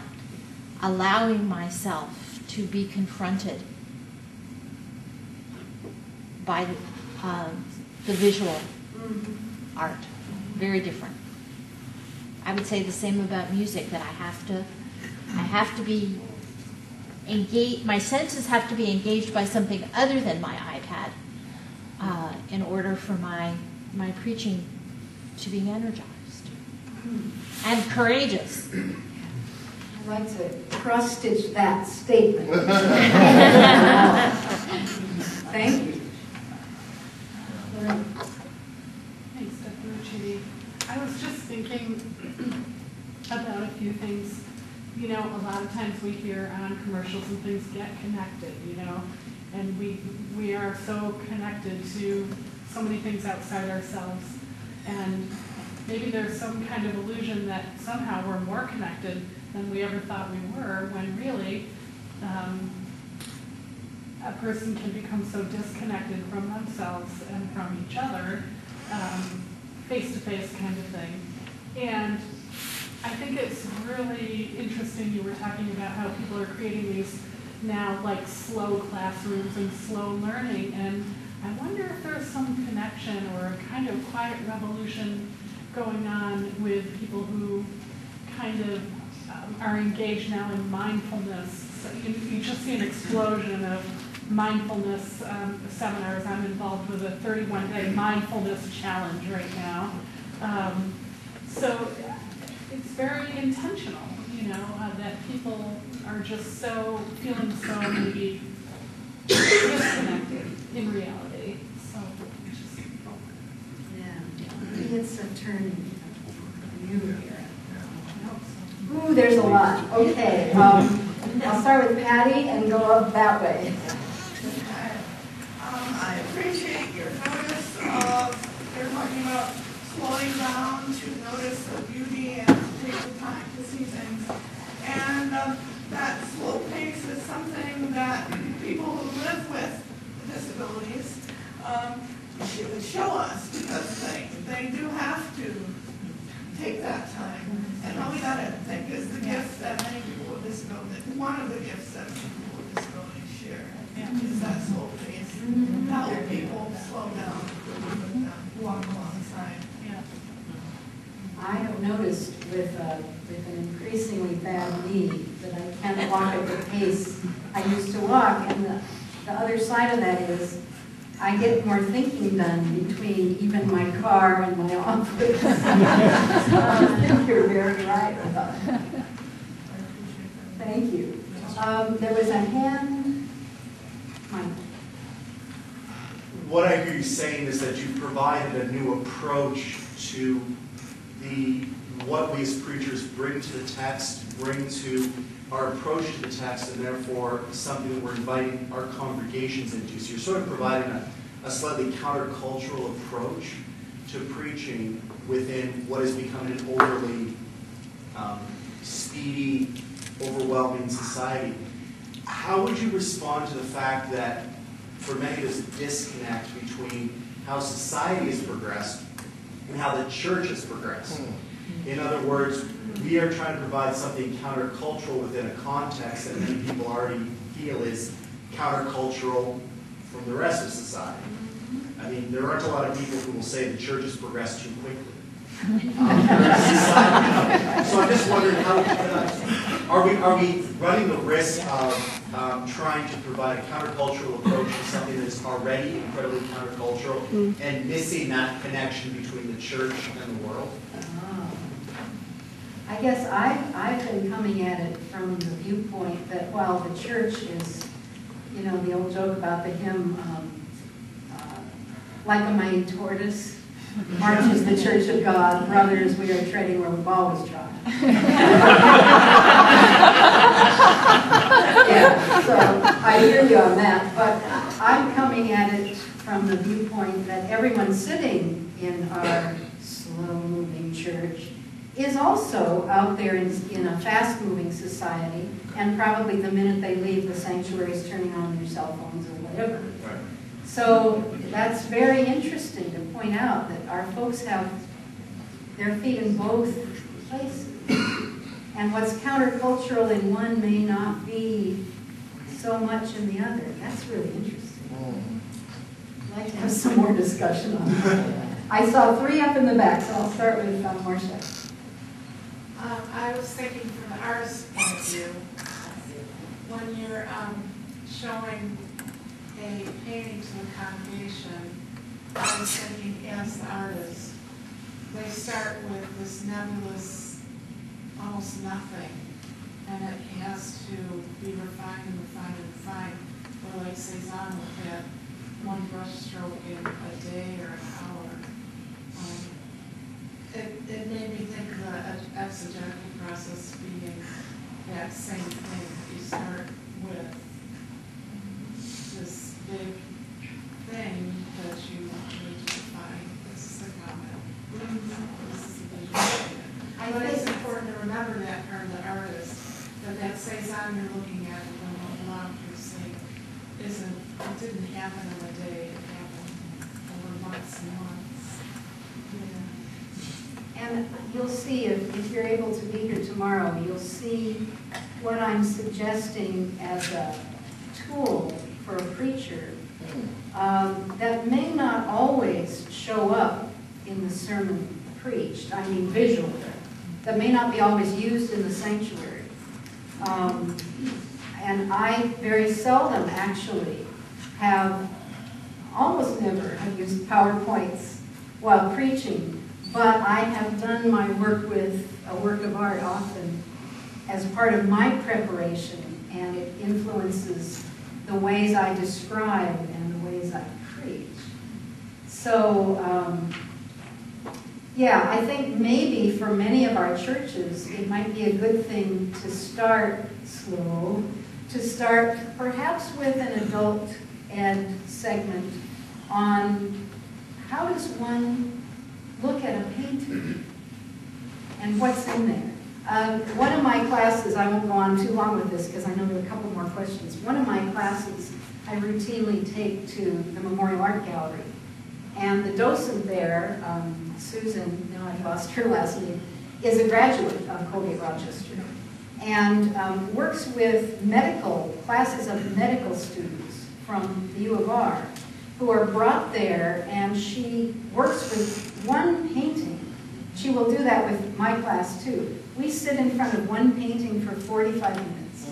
allowing myself to be confronted by the visual art. Very different. I would say the same about music, that I have to be engaged, my senses have to be engaged by something other than my iPad in order for my preaching to be energized and courageous. I'd like to cross-stitch that statement. Thank you. Thanks, Dr. Ricciuti. I was just thinking about a few things. You know, a lot of times we hear on commercials and things, get connected, you know, and we are so connected to so many things outside ourselves. And maybe there's some kind of illusion that somehow we're more connected than we ever thought we were, when really a person can become so disconnected from themselves and from each other, face-to-face kind of thing. And I think it's really interesting you were talking about how people are creating these now like slow classrooms and slow learning. And I wonder if there's some connection or a kind of quiet revolution going on with people who kind of are engaged now in mindfulness. So you just see an explosion of mindfulness seminars. I'm involved with a 31-day mindfulness challenge right now. So it's very intentional, you know, that people are just so feeling so maybe disconnected in reality. So just yeah, it's a turning view here. Ooh, there's a lot. Okay, I'll start with Patty and go up that way. I appreciate your notice of, you're talking about slowing down to notice the beauty and to take the time to see things. And that slow pace is something that people who live with disabilities should show us, because they do have to take that time. And all we gotta think is the gift that many people with disabilities, one of the gifts that people with disabilities share, is that slow pace. Help people slow down, walk alongside. yeah. I have noticed with an increasingly bad knee that I can't walk at the pace I used to walk, and the other side of that is I get more thinking done between even my car and my office. I think you're very right about that. Thank you. There was a hand. Mike. What I hear you saying is that you've provided a new approach to what we as preachers bring to the text, bring to our approach to the text, and therefore something that we're inviting our congregations into. So you're sort of providing a slightly countercultural approach to preaching within what is becoming an overly speedy, overwhelming society. How would you respond to the fact that for many there's a disconnect between how society has progressed and how the church has progressed? In other words, we are trying to provide something countercultural within a context that many people already feel is countercultural from the rest of society. I mean, there aren't a lot of people who will say the church has progressed too quickly. So I'm just wondering, are we running the risk of trying to provide a countercultural approach to something that's already incredibly countercultural and missing that connection between the church and the world? I guess I've been coming at it from the viewpoint that while the church is, you know, the old joke about the hymn, like a mighty tortoise, marches the church of God, brothers, we are treading where we've always trod. Yeah, so I hear you on that, but I'm coming at it from the viewpoint that everyone sitting in our slow-moving church is also out there in a fast-moving society, and probably the minute they leave the sanctuary is turning on their cell phones or whatever. Right. So that's very interesting to point out that our folks have their feet in both places. And what's countercultural in one may not be so much in the other. That's really interesting. I'd like to have some more discussion on that. I saw 3 up in the back, so I'll start with Marcia. I was thinking from the artist's point of view, when you're showing a painting to the congregation, I was thinking as the artist, they start with this nebulous, almost nothing, and it has to be refined and refined and refined, or like Cézanne with that one brush stroke in a day or an hour. It made me think of the exegetical process being that same thing. You start with this big thing that you need to define. This is the comment. This is the vision. But it's important to remember that from the artist, that Cézanne you're looking at when you're seeing it didn't happen in a day. It happened over months and months. And you'll see, if you're able to be here tomorrow, you'll see what I'm suggesting as a tool for a preacher that may not always show up in the sermon preached, I mean visually, that may not be always used in the sanctuary. And I very seldom actually have, almost never have used PowerPoints while preaching, but I have done my work with a work of art often as part of my preparation, and it influences the ways I describe and the ways I preach. So, yeah, I think maybe for many of our churches, it might be a good thing to start slow, to start perhaps with an adult ed segment on how does one look at a painting and what's in there. One of my classes, I won't go on too long with this because I know there are a couple more questions. One of my classes I routinely take to the Memorial Art Gallery. And the docent there, Susan, no, I lost her last name, is a graduate of Colgate-Rochester and works with classes of medical students from the U of R who are brought there, and she works with one painting. She will do that with my class too. We sit in front of one painting for 45 minutes,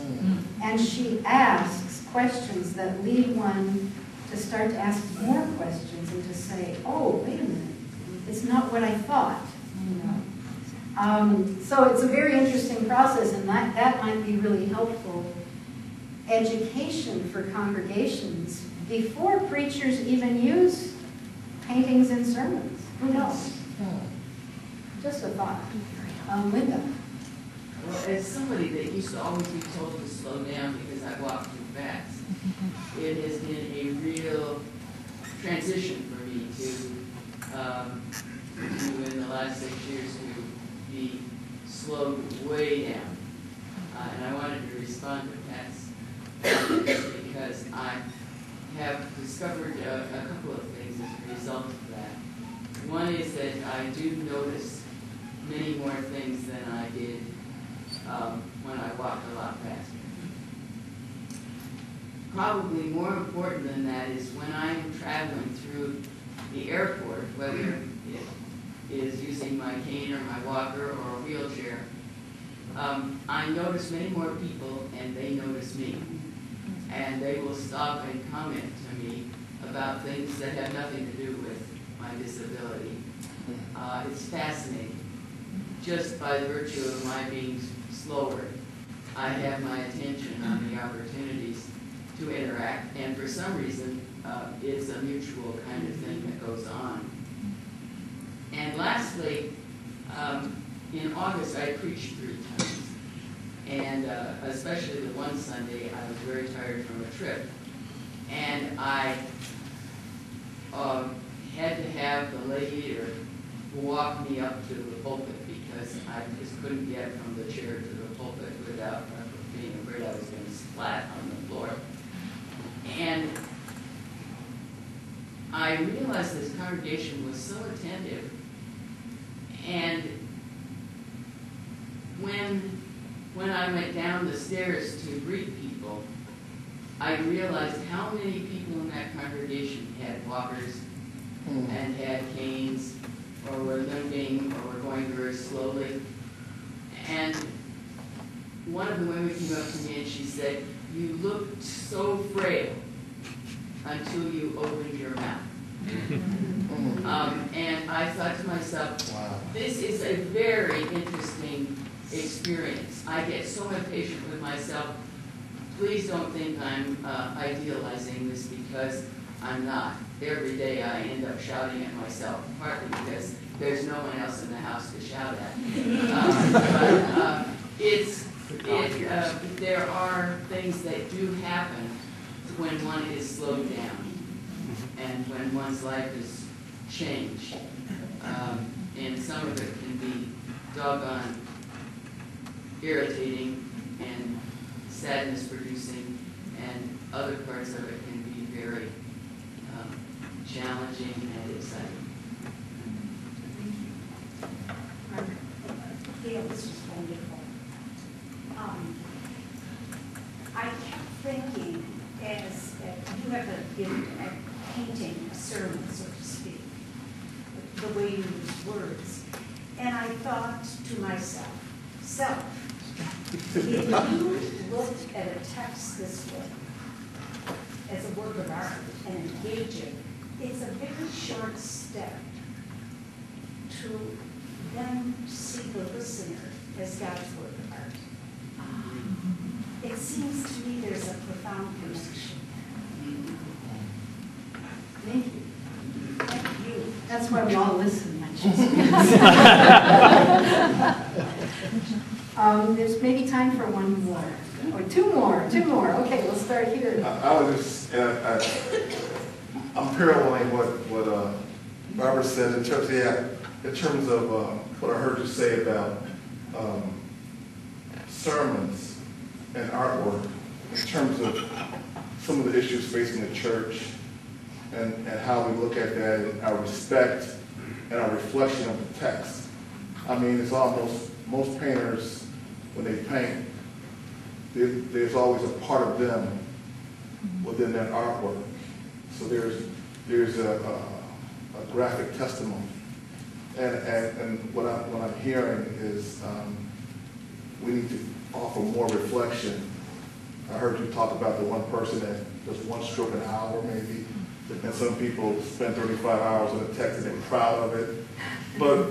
and she asks questions that lead one to start to ask more questions and to say, oh, wait a minute, it's not what I thought. You know? So it's a very interesting process, and that might be really helpful education for congregations before preachers even use paintings in sermons. Who knows? Just a thought. Linda. Well, as somebody that used to always be told to slow down because I walk too fast, it has been a real transition for me to in the last 6 years, to be slowed way down. And I wanted to respond to Pat's because I have discovered a couple of things as a result of that. One is that I do notice many more things than I did when I walked a lot faster. Probably more important than that is when I'm traveling through the airport, whether it is using my cane or my walker or a wheelchair, I notice many more people and they notice me. And they will stop and comment to me about things that have nothing to do with my disability. It's fascinating. Just by virtue of my being slower, I have my attention on the opportunities to interact, and for some reason, it's a mutual kind of thing that goes on. And lastly, in August, I preached 3 times. And especially the one Sunday, I was very tired from a trip. And I had to have the lady walk me up to the pulpit because I just couldn't get from the chair to the pulpit without being afraid I was going to splat on the floor. And I realized this congregation was so attentive. And when I went down the stairs to greet people, I realized how many people in that congregation had walkers and had canes, or were limping, or were going very slowly. And one of the women came up to me and she said, "You looked so frail until you opened your mouth." And I thought to myself, wow, this is a very interesting experience. I get so impatient with myself. Please don't think I'm idealizing this, because I'm not. Every day I end up shouting at myself, partly because there's no one else in the house to shout at. But there are things that do happen when one is slowed down and when one's life is changed. And some of it can be doggone irritating and sadness producing, and other parts of it can be very challenging and exciting. Gail, this was wonderful. I kept thinking, have a gift at painting a sermon, so to speak, the way you use words. And I thought to myself, if you look at a text this way, as a work of art, and engage it, it's a very short step to then see the listener as God's work of art. It seems to me there's a profound connection. Thank you. Thank you. That's why we all listen when she speaks. There's maybe time for one more, or two more. Okay, we'll start here. I was just, I'm paralleling what Barbara said in terms of what I heard you say about sermons and artwork, in terms of some of the issues facing the church and how we look at that and our respect and our reflection of the text. I mean, it's almost, most painters, when they paint, there's always a part of them within that artwork. So there's a graphic testimony. And what I'm hearing is we need to offer more reflection. I heard you talk about the one person that does one stroke an hour maybe, and some people spend 35 hours on a text and they're proud of it. But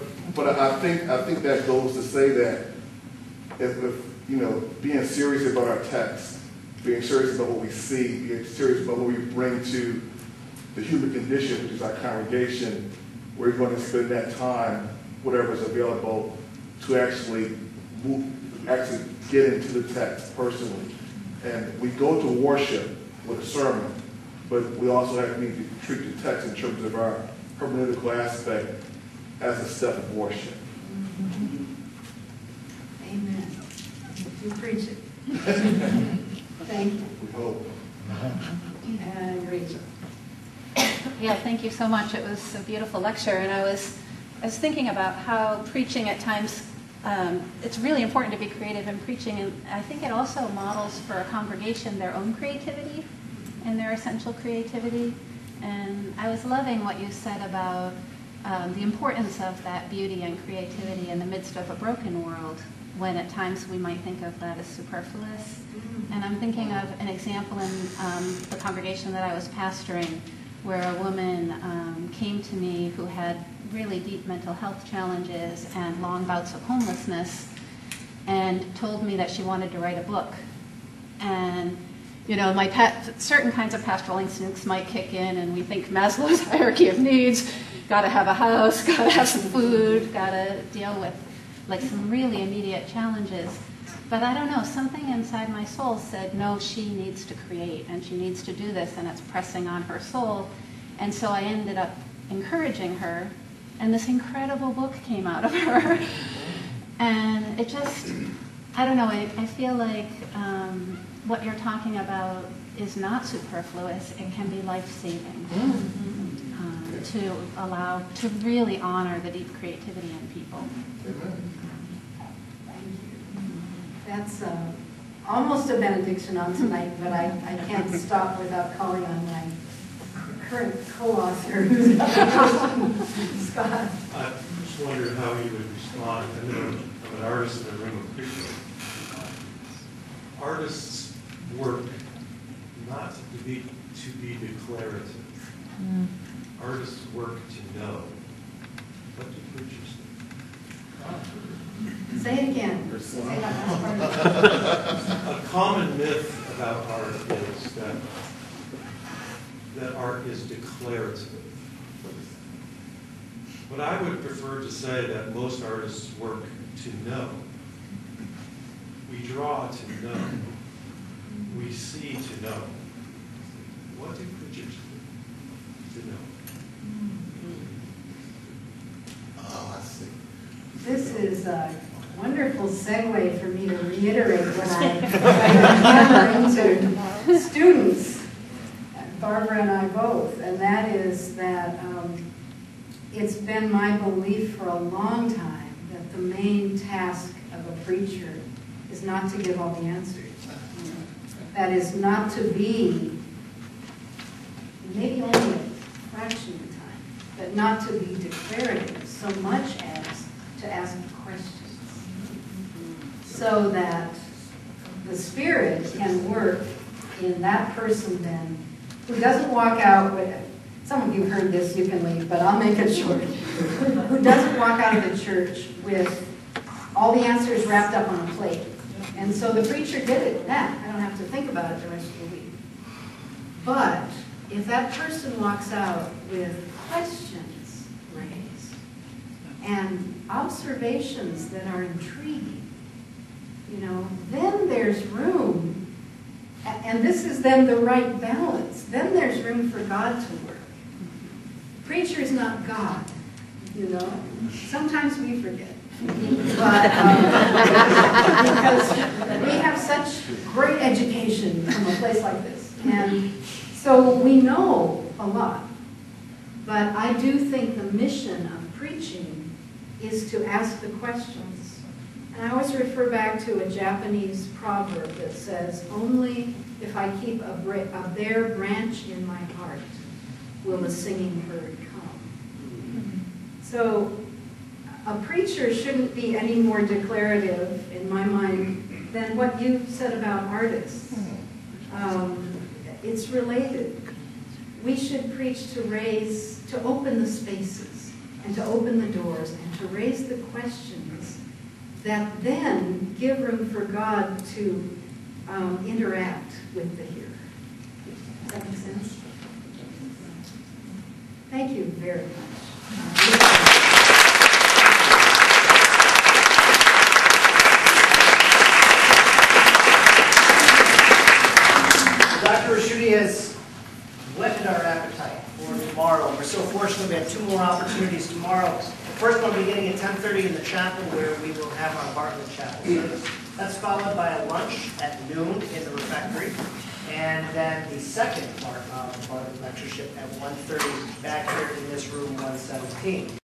I think that goes to say that if you know, being serious about our text, being serious about what we see, being serious about what we bring to the human condition, which is our congregation, we're going to spend that time, whatever is available, to actually get into the text personally. And we go to worship with a sermon, but we also need to treat the text in terms of our hermeneutical aspect as a step of worship. Amen. You preach it. Thank you. We hope. And Rachel. Yeah, thank you so much. It was a beautiful lecture, and I was thinking about how preaching at times, it's really important to be creative in preaching, and I think it also models for a congregation their own creativity and their essential creativity. And I was loving what you said about the importance of that beauty and creativity in the midst of a broken world, when at times we might think of that as superfluous. And I'm thinking of an example in the congregation that I was pastoring, where a woman came to me who had really deep mental health challenges and long bouts of homelessness, and told me that she wanted to write a book. And you know, certain kinds of pastoral instincts might kick in, and we think Maslow's hierarchy of needs, got to have a house, got to have some food, got to deal with like some really immediate challenges. But I don't know, something inside my soul said, no, she needs to create, and she needs to do this, and it's pressing on her soul. And so I ended up encouraging her, and this incredible book came out of her. And it just, I don't know, I feel like what you're talking about is not superfluous. It can be life-saving to really honor the deep creativity in people. That's almost a benediction on tonight, but I can't stop without calling on my current co-author, who's Scott. I just wondered how you would respond. I know I'm an artist in a room of people. Artists work not to be declarative. Artists work to know. What do preachers do? Say it again. A common myth about art is that art is declarative. But I would prefer to say that most artists work to know. We draw to know. We see to know. What do preachers do to know? Oh, I see. This is a wonderful segue for me to reiterate what I hammer into students, Barbara and I both, and that is that it's been my belief for a long time that the main task of a preacher is not to give all the answers. That is not to be maybe only a fraction of the time, but not to be declarative so much as to ask questions, so that the Spirit can work in that person then, who doesn't walk out with, some of you heard this, you can leave, but I'll make it short, who doesn't walk out of the church with all the answers wrapped up on a plate. And so the preacher did it then. I don't have to think about it the rest of the week. But if that person walks out with questions raised and observations that are intriguing, then there's room, and this is then the right balance, then there's room for God to work. Preacher is not God, Sometimes we forget. But because we have such great education from a place like this. And so we know a lot. But I do think the mission of preaching is to ask the questions. And I always refer back to a Japanese proverb that says, only if I keep a bare branch in my heart will the singing bird come. So a preacher shouldn't be any more declarative, in my mind, than what you said about artists. It's related. We should preach to open the spaces, and to open the doors, and to raise the questions that then give room for God to interact with the hearer. Does that make sense? Thank you very much. Dr. Ricciuti has whetted our appetite for tomorrow. We're so fortunate we have two more opportunities tomorrow. The first one beginning at 10:30 in the chapel, where we will have our Bartlett chapel service. That's followed by a lunch at noon in the refectory. And then the second part of the Bartlett lectureship at 1:30 back here in this room 117.